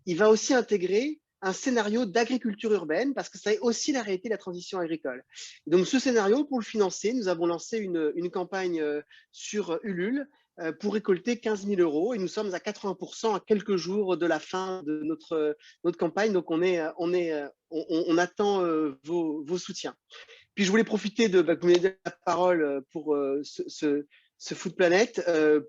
Il va aussi intégrer un scénario d'agriculture urbaine, parce que c'est aussi la réalité de la transition agricole. Donc, ce scénario, pour le financer, nous avons lancé une campagne sur Ulule pour récolter 15 000 € et nous sommes à 80% à quelques jours de la fin de notre campagne. Donc, on attend vos soutiens. Puis, je voulais profiter que vous m'ayez donné la parole pour ce Food Planet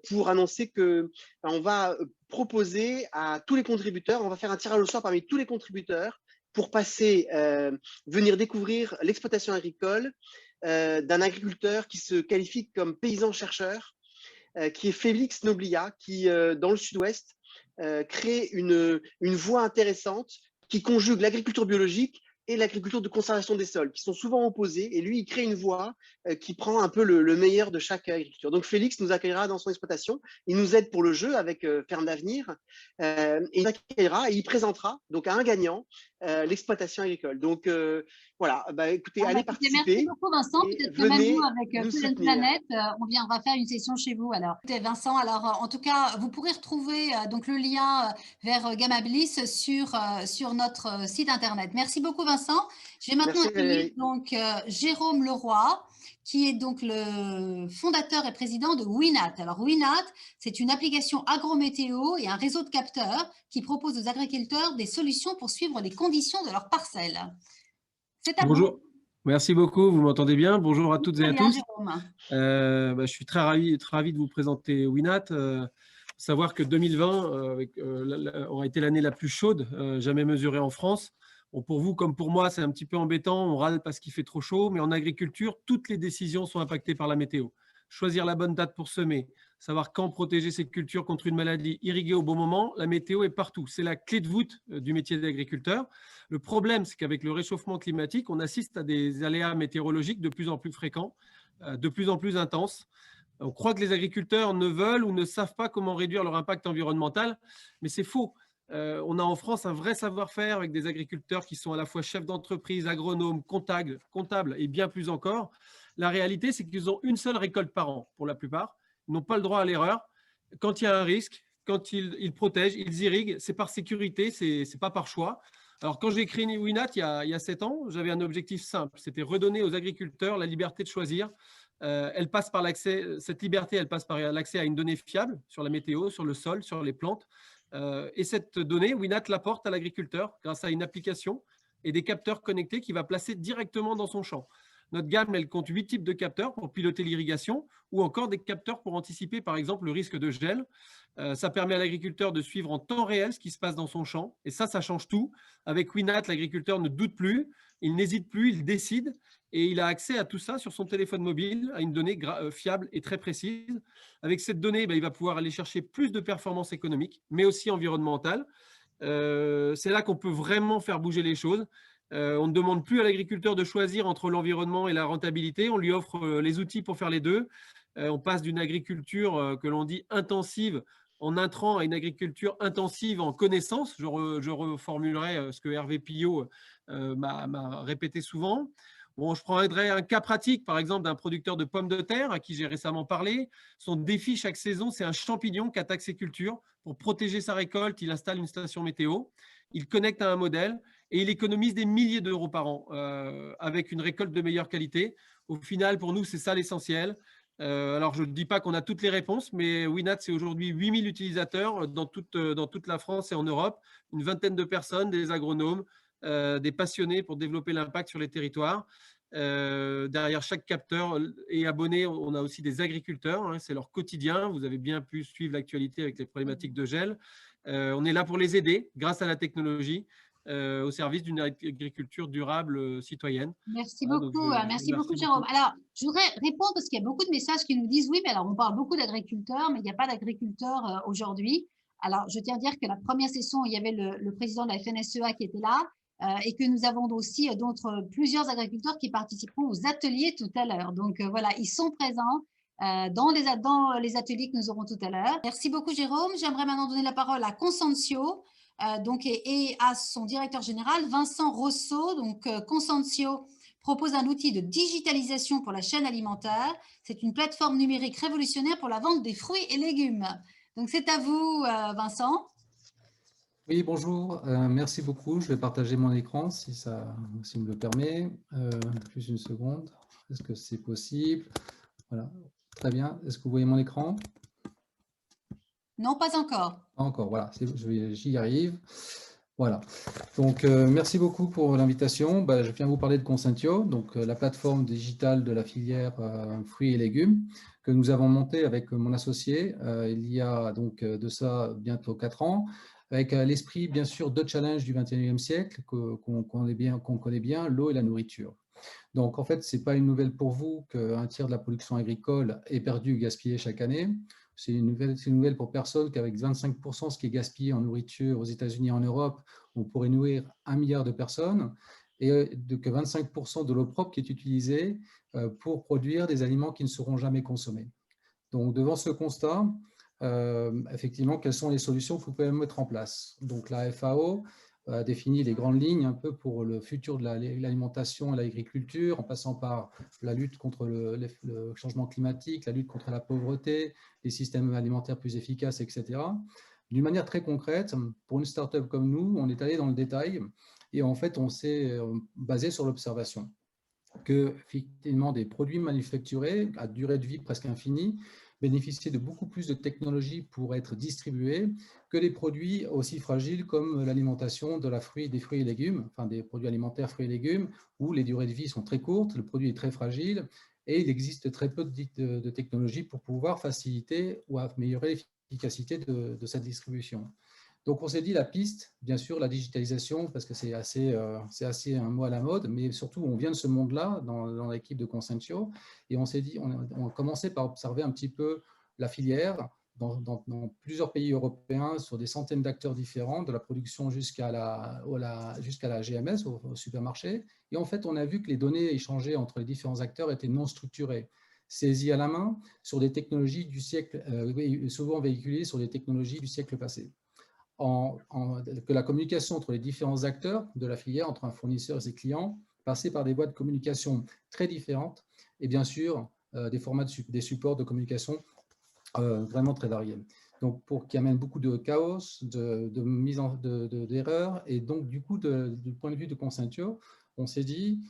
pour annoncer que on va proposer à tous les contributeurs, on va faire un tirage au sort parmi tous les contributeurs pour venir découvrir l'exploitation agricole d'un agriculteur qui se qualifie comme paysan-chercheur, qui est Félix Noblia, qui, dans le sud-ouest, crée une voie intéressante qui conjugue l'agriculture biologique et l'agriculture de conservation des sols, qui sont souvent opposés. Et lui, il crée une voie qui prend un peu le meilleur de chaque agriculture. Donc, Félix nous accueillera dans son exploitation. Il nous aide pour le jeu avec Ferme d'Avenir. Il accueillera et il présentera donc à un gagnant l'exploitation agricole. Donc, voilà, écoutez, allez participer. Merci beaucoup, Vincent. Peut-être que même vous, avec Food Planet, on va faire une session chez vous. Alors, Vincent, alors, en tout cas, vous pourrez retrouver donc, le lien vers Gamabilis sur notre site Internet. Merci beaucoup, Vincent. Je vais maintenant accueillir donc Jérôme Leroy, qui est donc le fondateur et président de Winat. Alors Winat, c'est une application agrométéo et un réseau de capteurs qui propose aux agriculteurs des solutions pour suivre les conditions de leurs parcelles. C'est à vous. Bonjour, merci beaucoup, vous m'entendez bien? Bonjour à toutes et à tous. Jérôme. Je suis très ravi de vous présenter Winat. Savoir que 2020 aura été l'année la plus chaude jamais mesurée en France. Bon, pour vous comme pour moi, c'est un petit peu embêtant, on râle parce qu'il fait trop chaud, mais en agriculture, toutes les décisions sont impactées par la météo. Choisir la bonne date pour semer, savoir quand protéger ses cultures contre une maladie, irriguer au bon moment, la météo est partout. C'est la clé de voûte du métier d'agriculteur. Le problème, c'est qu'avec le réchauffement climatique, on assiste à des aléas météorologiques de plus en plus fréquents, de plus en plus intenses. On croit que les agriculteurs ne veulent ou ne savent pas comment réduire leur impact environnemental, mais c'est faux. On a en France un vrai savoir-faire avec des agriculteurs qui sont à la fois chefs d'entreprise, agronomes, comptables et bien plus encore. La réalité, c'est qu'ils ont une seule récolte par an pour la plupart. Ils n'ont pas le droit à l'erreur. Quand il y a un risque, quand ils protègent, ils irriguent, c'est par sécurité, c'est pas par choix. Alors, quand j'ai créé Winat il y a 7 ans, j'avais un objectif simple, c'était redonner aux agriculteurs la liberté de choisir. Cette liberté, elle passe par l'accès à une donnée fiable sur la météo, sur le sol, sur les plantes. Et cette donnée, Winat l'apporte à l'agriculteur grâce à une application et des capteurs connectés qu'il va placer directement dans son champ. Notre gamme, elle compte 8 types de capteurs pour piloter l'irrigation ou encore des capteurs pour anticiper, par exemple, le risque de gel. Ça permet à l'agriculteur de suivre en temps réel ce qui se passe dans son champ. Et ça change tout. Avec Winat, l'agriculteur ne doute plus, il n'hésite plus, il décide. Et il a accès à tout ça sur son téléphone mobile, à une donnée fiable et très précise. Avec cette donnée, il va pouvoir aller chercher plus de performances économiques, mais aussi environnementales. C'est là qu'on peut vraiment faire bouger les choses. On ne demande plus à l'agriculteur de choisir entre l'environnement et la rentabilité. On lui offre les outils pour faire les deux. On passe d'une agriculture que l'on dit intensive en intrants à une agriculture intensive en connaissance. Je reformulerai ce que Hervé Pillot m'a répété souvent. Bon, je prendrai un cas pratique, par exemple, d'un producteur de pommes de terre à qui j'ai récemment parlé. Son défi chaque saison, c'est un champignon qu'attaque ses cultures. Pour protéger sa récolte, il installe une station météo. Il connecte à un modèle et il économise des milliers d'euros par an avec une récolte de meilleure qualité. Au final, pour nous, c'est ça l'essentiel. Alors, je ne dis pas qu'on a toutes les réponses, mais Winat, c'est aujourd'hui 8000 utilisateurs dans toute la France et en Europe, une vingtaine de personnes, des agronomes, des passionnés pour développer l'impact sur les territoires. Derrière chaque capteur et abonné, on a aussi des agriculteurs, hein, c'est leur quotidien. Vous avez bien pu suivre l'actualité avec les problématiques de gel. On est là pour les aider grâce à la technologie. au service d'une agriculture durable citoyenne. Merci Voilà, beaucoup, donc merci beaucoup Jérôme. Alors, je voudrais répondre parce qu'il y a beaucoup de messages qui nous disent oui, mais alors on parle beaucoup d'agriculteurs, mais il n'y a pas d'agriculteurs aujourd'hui. Alors, je tiens à dire que la première session, il y avait le président de la FNSEA qui était là et que nous avons aussi plusieurs agriculteurs qui participeront aux ateliers tout à l'heure. Donc voilà, ils sont présents dans les ateliers que nous aurons tout à l'heure. Merci beaucoup Jérôme. J'aimerais maintenant donner la parole à Consensio et à son directeur général, Vincent Rosso. Donc Consensio propose un outil de digitalisation pour la chaîne alimentaire. C'est une plateforme numérique révolutionnaire pour la vente des fruits et légumes. Donc c'est à vous Vincent. Oui, bonjour, merci beaucoup. Je vais partager mon écran si me le permet. Juste une seconde, est-ce que c'est possible? Voilà, très bien. Est-ce que vous voyez mon écran? Non, pas encore. Pas encore, voilà, j'y arrive. Voilà, donc merci beaucoup pour l'invitation. Je viens vous parler de Consentio, donc la plateforme digitale de la filière fruits et légumes que nous avons montée avec mon associé il y a donc de ça bientôt 4 ans. Avec l'esprit, bien sûr, de challenge du 21e siècle qu'on connaît bien, l'eau et la nourriture. Donc, en fait, ce n'est pas une nouvelle pour vous qu'un tiers de la production agricole est perdu ou gaspillé chaque année. C'est une nouvelle pour personne qu'avec 25% ce qui est gaspillé en nourriture aux États-Unis et en Europe, on pourrait nourrir 1 milliard de personnes et que 25% de l'eau propre qui est utilisée pour produire des aliments qui ne seront jamais consommés. Donc, devant ce constat, effectivement, quelles sont les solutions que vous pouvez mettre en place? Donc, la FAO a défini les grandes lignes un peu pour le futur de l'alimentation et l'agriculture, en passant par la lutte contre le changement climatique, la lutte contre la pauvreté, les systèmes alimentaires plus efficaces, etc. D'une manière très concrète, pour une start-up comme nous, on est allé dans le détail et en fait, on s'est basé sur l'observation que, effectivement, des produits manufacturés à durée de vie presque infinie bénéficier de beaucoup plus de technologies pour être distribués que les produits aussi fragiles comme l'alimentation des fruits et légumes, enfin des produits alimentaires fruits et légumes, où les durées de vie sont très courtes, le produit est très fragile et il existe très peu de technologies pour pouvoir faciliter ou améliorer l'efficacité de cette distribution. Donc, on s'est dit la piste, bien sûr, la digitalisation, parce que c'est assez un mot à la mode, mais surtout, on vient de ce monde-là dans l'équipe de Consentio, et on s'est dit, on a commencé par observer un petit peu la filière dans plusieurs pays européens, sur des centaines d'acteurs différents, de la production jusqu'à la GMS, au supermarché. Et en fait, on a vu que les données échangées entre les différents acteurs étaient non structurées, saisies à la main sur des technologies du siècle, souvent véhiculées sur des technologies du siècle passé. Que la communication entre les différents acteurs de la filière, entre un fournisseur et ses clients, passait par des voies de communication très différentes et bien sûr des formats des supports de communication vraiment très variés. Donc, qui amène beaucoup de chaos, d'erreurs et donc du coup, du point de vue de Consentio, on s'est dit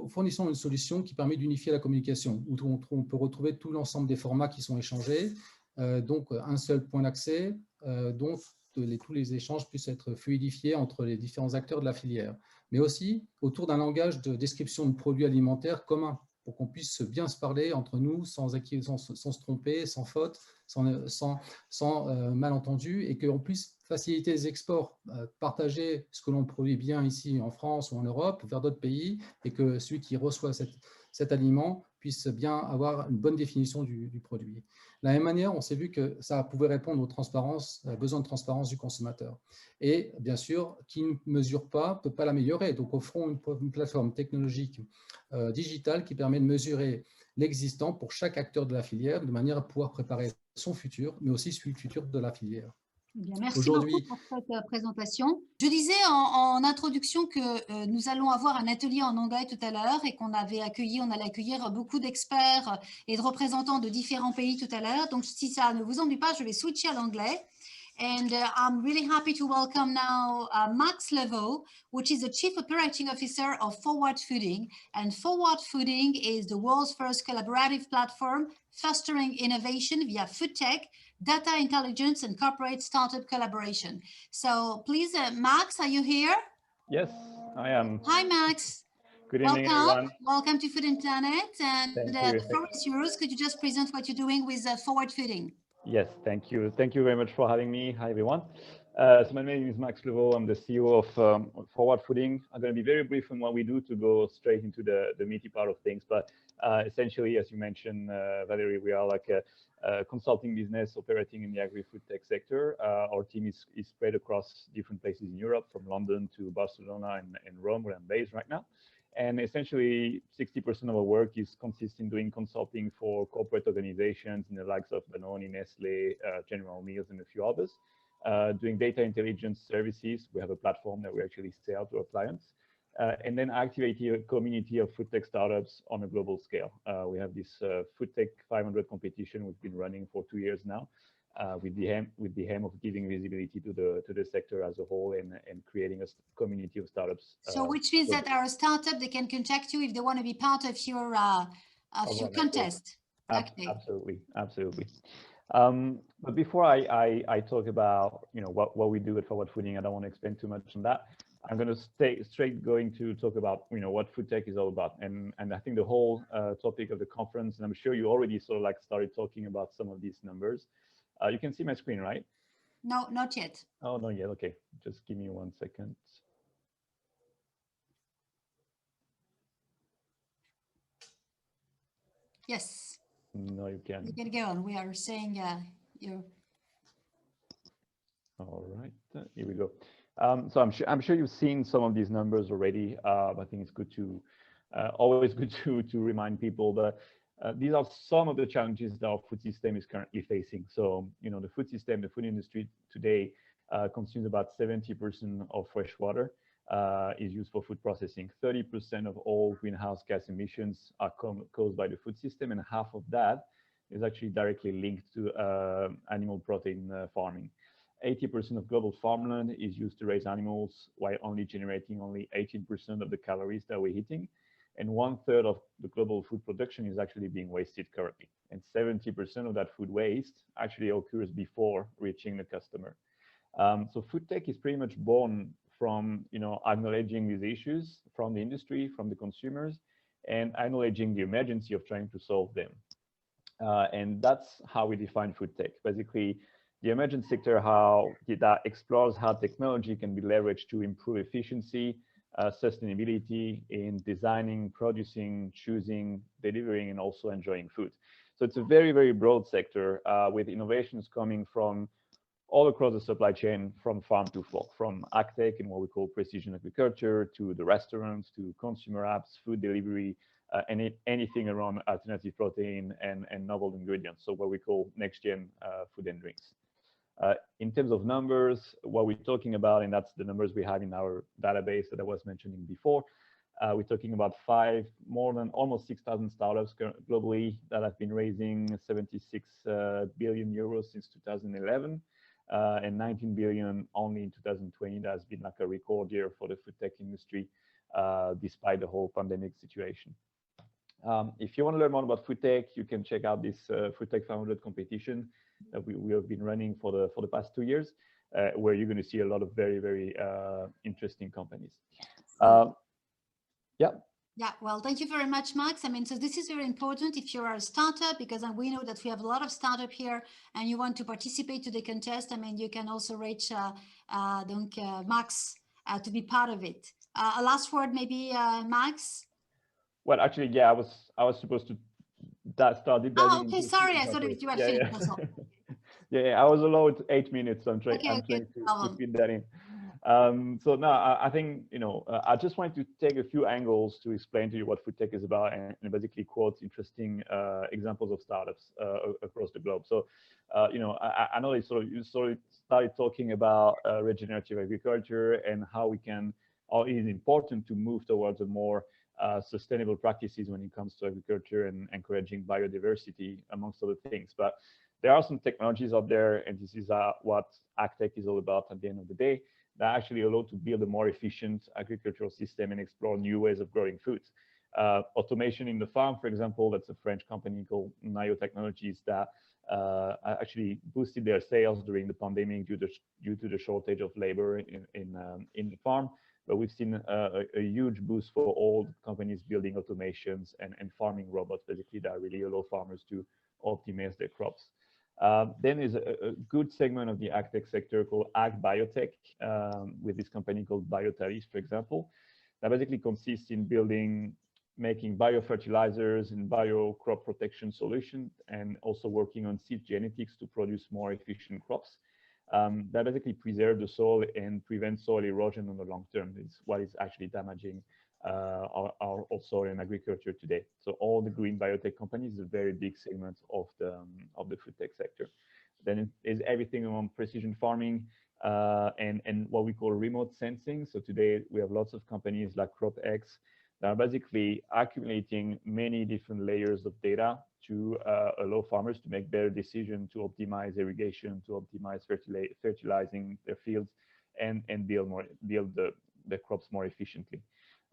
fournissons une solution qui permet d'unifier la communication, où on peut retrouver tout l'ensemble des formats qui sont échangés, donc un seul point d'accès, dont tous les échanges puissent être fluidifiés entre les différents acteurs de la filière, mais aussi autour d'un langage de description de produits alimentaires commun, pour qu'on puisse bien se parler entre nous sans se tromper, sans faute, sans malentendu, et qu'on puisse faciliter les exports, partager ce que l'on produit bien ici en France ou en Europe vers d'autres pays, et que celui qui reçoit cet aliment puisse bien avoir une bonne définition du produit. De la même manière, on s'est vu que ça pouvait répondre aux besoins de transparence du consommateur. Et bien sûr, qui ne mesure pas ne peut pas l'améliorer. Donc, offrons une plateforme technologique digitale qui permet de mesurer l'existant pour chaque acteur de la filière, de manière à pouvoir préparer son futur, mais aussi celui du futur de la filière. Bien, merci beaucoup pour cette présentation. Je disais en introduction que nous allons avoir un atelier en anglais tout à l'heure et on allait accueillir beaucoup d'experts et de représentants de différents pays tout à l'heure. Donc, si ça ne vous ennuie pas, je vais switcher à l'anglais. And I'm really happy to welcome now Max Leveau, which is the Chief Operating Officer of Forward Fooding. And Forward Fooding is the world's first collaborative platform fostering innovation via food tech, data intelligence, and corporate startup collaboration. So please, Max, are you here? Yes, I am. Hi, Max. Good evening, everyone. Welcome to Food and Planet. And the floor is yours. Could you just present what you're doing with Forward Fooding? Yes, thank you. Thank you very much for having me. Hi, everyone. So my name is Max Levaux. I'm the CEO of Forward Fooding. I'm going to be very brief on what we do to go straight into the meaty part of things. But essentially, as you mentioned, Valerie, we are like a consulting business operating in the agri-food tech sector. Our team is spread across different places in Europe, from London to Barcelona and Rome, where I'm based right now. And essentially, 60% of our work consists in doing consulting for corporate organizations in the likes of Danone, Nestle, General Mills, and a few others. Doing data intelligence services. We have a platform that we actually sell to our clients. And then activating a community of food tech startups on a global scale. We have this Food Tech 500 competition we've been running for 2 years now, with the aim of giving visibility to the sector as a whole and creating a community of startups. So which means that our startup, they can contact you if they want to be part of your contest. Okay. Absolutely, absolutely. But before I talk about what we do at Forward Fooding, I don't want to explain too much on that. I'm going to stay straight going to talk about what food tech is all about, and I think the whole topic of the conference, and I'm sure you already sort of like started talking about some of these numbers. You can see my screen, right? No, not yet. Oh, not yet. Okay, just give me 1 second. Yes. No, you can. You can go on. We are saying you. All right, here we go. So I'm sure you've seen some of these numbers already. I think it's good to always good to remind people that these are some of the challenges that our food system is currently facing. So the food system, the food industry today consumes about 70% of fresh water. Is used for food processing. 30% of all greenhouse gas emissions are caused by the food system, and half of that is actually directly linked to animal protein farming. 80% of global farmland is used to raise animals, while only generating 18% of the calories that we're eating. And 1/3 of the global food production is actually being wasted currently. And 70% of that food waste actually occurs before reaching the customer. So food tech is pretty much born from acknowledging these issues from the industry, from the consumers, and acknowledging the emergency of trying to solve them. And that's how we define food tech. Basically, the emergent sector that explores how technology can be leveraged to improve efficiency, sustainability in designing, producing, choosing, delivering, and also enjoying food. So it's a very, very broad sector with innovations coming from all across the supply chain, from farm to fork, from agtech and what we call precision agriculture, to the restaurants, to consumer apps, food delivery, and anything around alternative protein and novel ingredients. So what we call next-gen food and drinks. In terms of numbers, what we're talking about, and that's the numbers we have in our database that I was mentioning before, we're talking about more than almost 6,000 startups globally that have been raising 76 billion euros since 2011. And 19 billion only in 2020. That has been like a record year for the food tech industry, despite the whole pandemic situation. If you want to learn more about food tech, you can check out this Food Tech 500 competition that we have been running for the past 2 years, where you're going to see a lot of very, very interesting companies. Yeah. Yeah, well, thank you very much, Max. I mean, so this is very important if you're a startup, because we know that we have a lot of startup here and you want to participate to the contest. I mean, you can also reach Max to be part of it. A last word, maybe, Max? Well, actually, yeah, I was supposed to start deep diving. Oh, okay, sorry, I thought you had finished. Yeah, I was allowed 8 minutes. I'm trying to fit that in. So now I think, I just wanted to take a few angles to explain to you what food tech is about and basically quote interesting examples of startups across the globe. So, I know you sort of started talking about regenerative agriculture and how it is important to move towards a more sustainable practices when it comes to agriculture and encouraging biodiversity, amongst other things. But there are some technologies out there, and this is what agtech is all about at the end of the day, that actually allow to build a more efficient agricultural system and explore new ways of growing food. Automation in the farm, for example, that's a French company called Nayo Technologies that actually boosted their sales during the pandemic due to the shortage of labor in the farm. But we've seen a huge boost for all companies building automations and farming robots, basically, that really allow farmers to optimize their crops. Then there's a good segment of the agtech sector called ag biotech, with this company called Biotalis, for example, that basically consists in making biofertilizers and bio crop protection solutions, and also working on seed genetics to produce more efficient crops that basically preserve the soil and prevent soil erosion on the long term. Is what is actually damaging our soil and agriculture today. So all the green biotech companies is a very big segment of the food tech sector. Then there's everything on precision farming and what we call remote sensing. So today we have lots of companies like CropX that are basically accumulating many different layers of data to allow farmers to make better decisions, to optimize irrigation, to optimize fertilizing their fields, and build the crops more efficiently.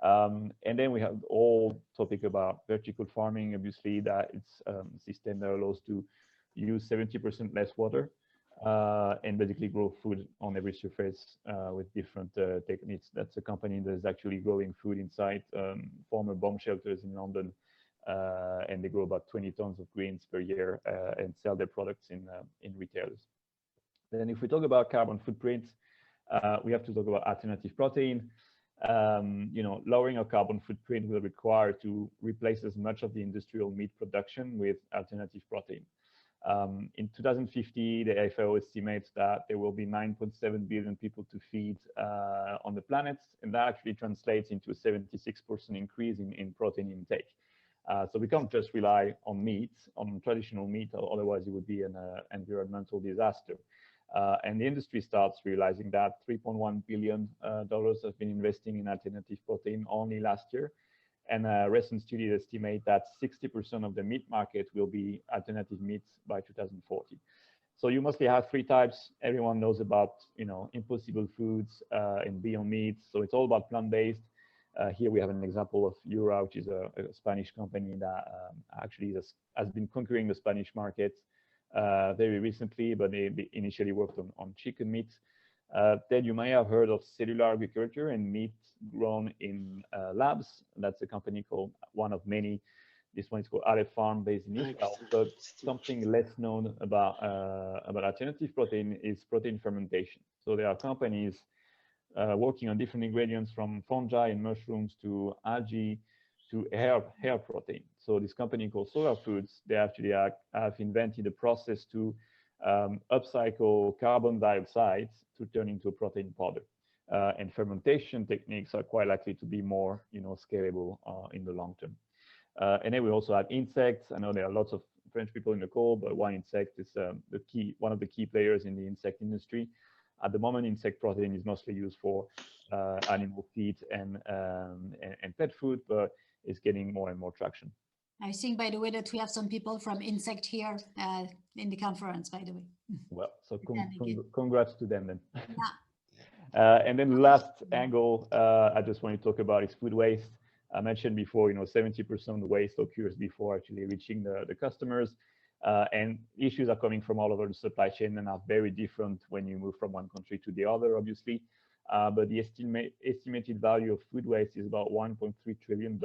And then we have the whole topic about vertical farming. Obviously, that it's a system that allows to use 70% less water and basically grow food on every surface with different techniques. That's a company that is actually growing food inside former bomb shelters in London, and they grow about 20 tons of greens per year and sell their products in retailers. Then if we talk about carbon footprint, we have to talk about alternative protein. Lowering our carbon footprint will require to replace as much of the industrial meat production with alternative protein. In 2050, the FAO estimates that there will be 9.7 billion people to feed on the planet, and that actually translates into a 76% increase in protein intake. So we can't just rely on meat, on traditional meat, otherwise it would be an environmental disaster. And the industry starts realizing that $3.1 billion have been investing in alternative protein only last year. And a recent study estimates that 60% of the meat market will be alternative meats by 2040. So you mostly have three types. Everyone knows about, Impossible Foods and Beyond Meat. So it's all about plant-based. Here we have an example of Ura, which is a Spanish company that actually has been conquering the Spanish market very recently, but they initially worked on chicken meat. Then you may have heard of cellular agriculture and meat grown in labs. That's a company called one of many. This one is called Aleph Farm, based in Israel. But something less known about alternative protein is protein fermentation. So there are companies working on different ingredients from fungi and mushrooms to algae to hair protein. So this company called Solar Foods, they actually have invented a process to upcycle carbon dioxide to turn into a protein powder. And fermentation techniques are quite likely to be more, scalable in the long term. And then we also have insects. I know there are lots of French people in the call, but one insect is one of the key players in the insect industry. At the moment, insect protein is mostly used for animal feed and pet food, but it's getting more and more traction. I think, by the way, that we have some people from Insect here in the conference, by the way. Well, so congrats to them then. Yeah. And then the last angle I just want to talk about is food waste. I mentioned before, 70% of the waste occurs before actually reaching the customers. And issues are coming from all over the supply chain and are very different when you move from one country to the other, obviously. But the estimated value of food waste is about $1.3 trillion.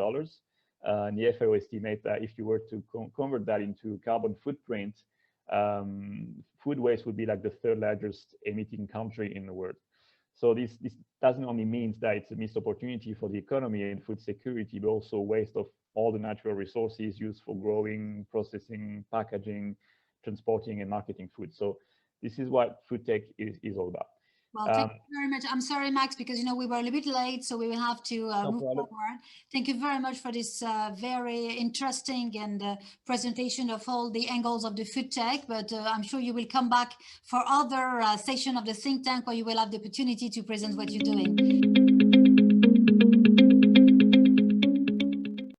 And the FAO estimates that if you were to convert that into carbon footprint, food waste would be like the third largest emitting country in the world. So this doesn't only mean that it's a missed opportunity for the economy and food security, but also waste of all the natural resources used for growing, processing, packaging, transporting, and marketing food. So this is what food tech is all about. Well, thank you very much. I'm sorry, Max, because we were a little bit late, so we will have to move forward. Thank you very much for this very interesting and presentation of all the angles of the food tech. But I'm sure you will come back for other session of the think tank where you will have the opportunity to present what you're doing.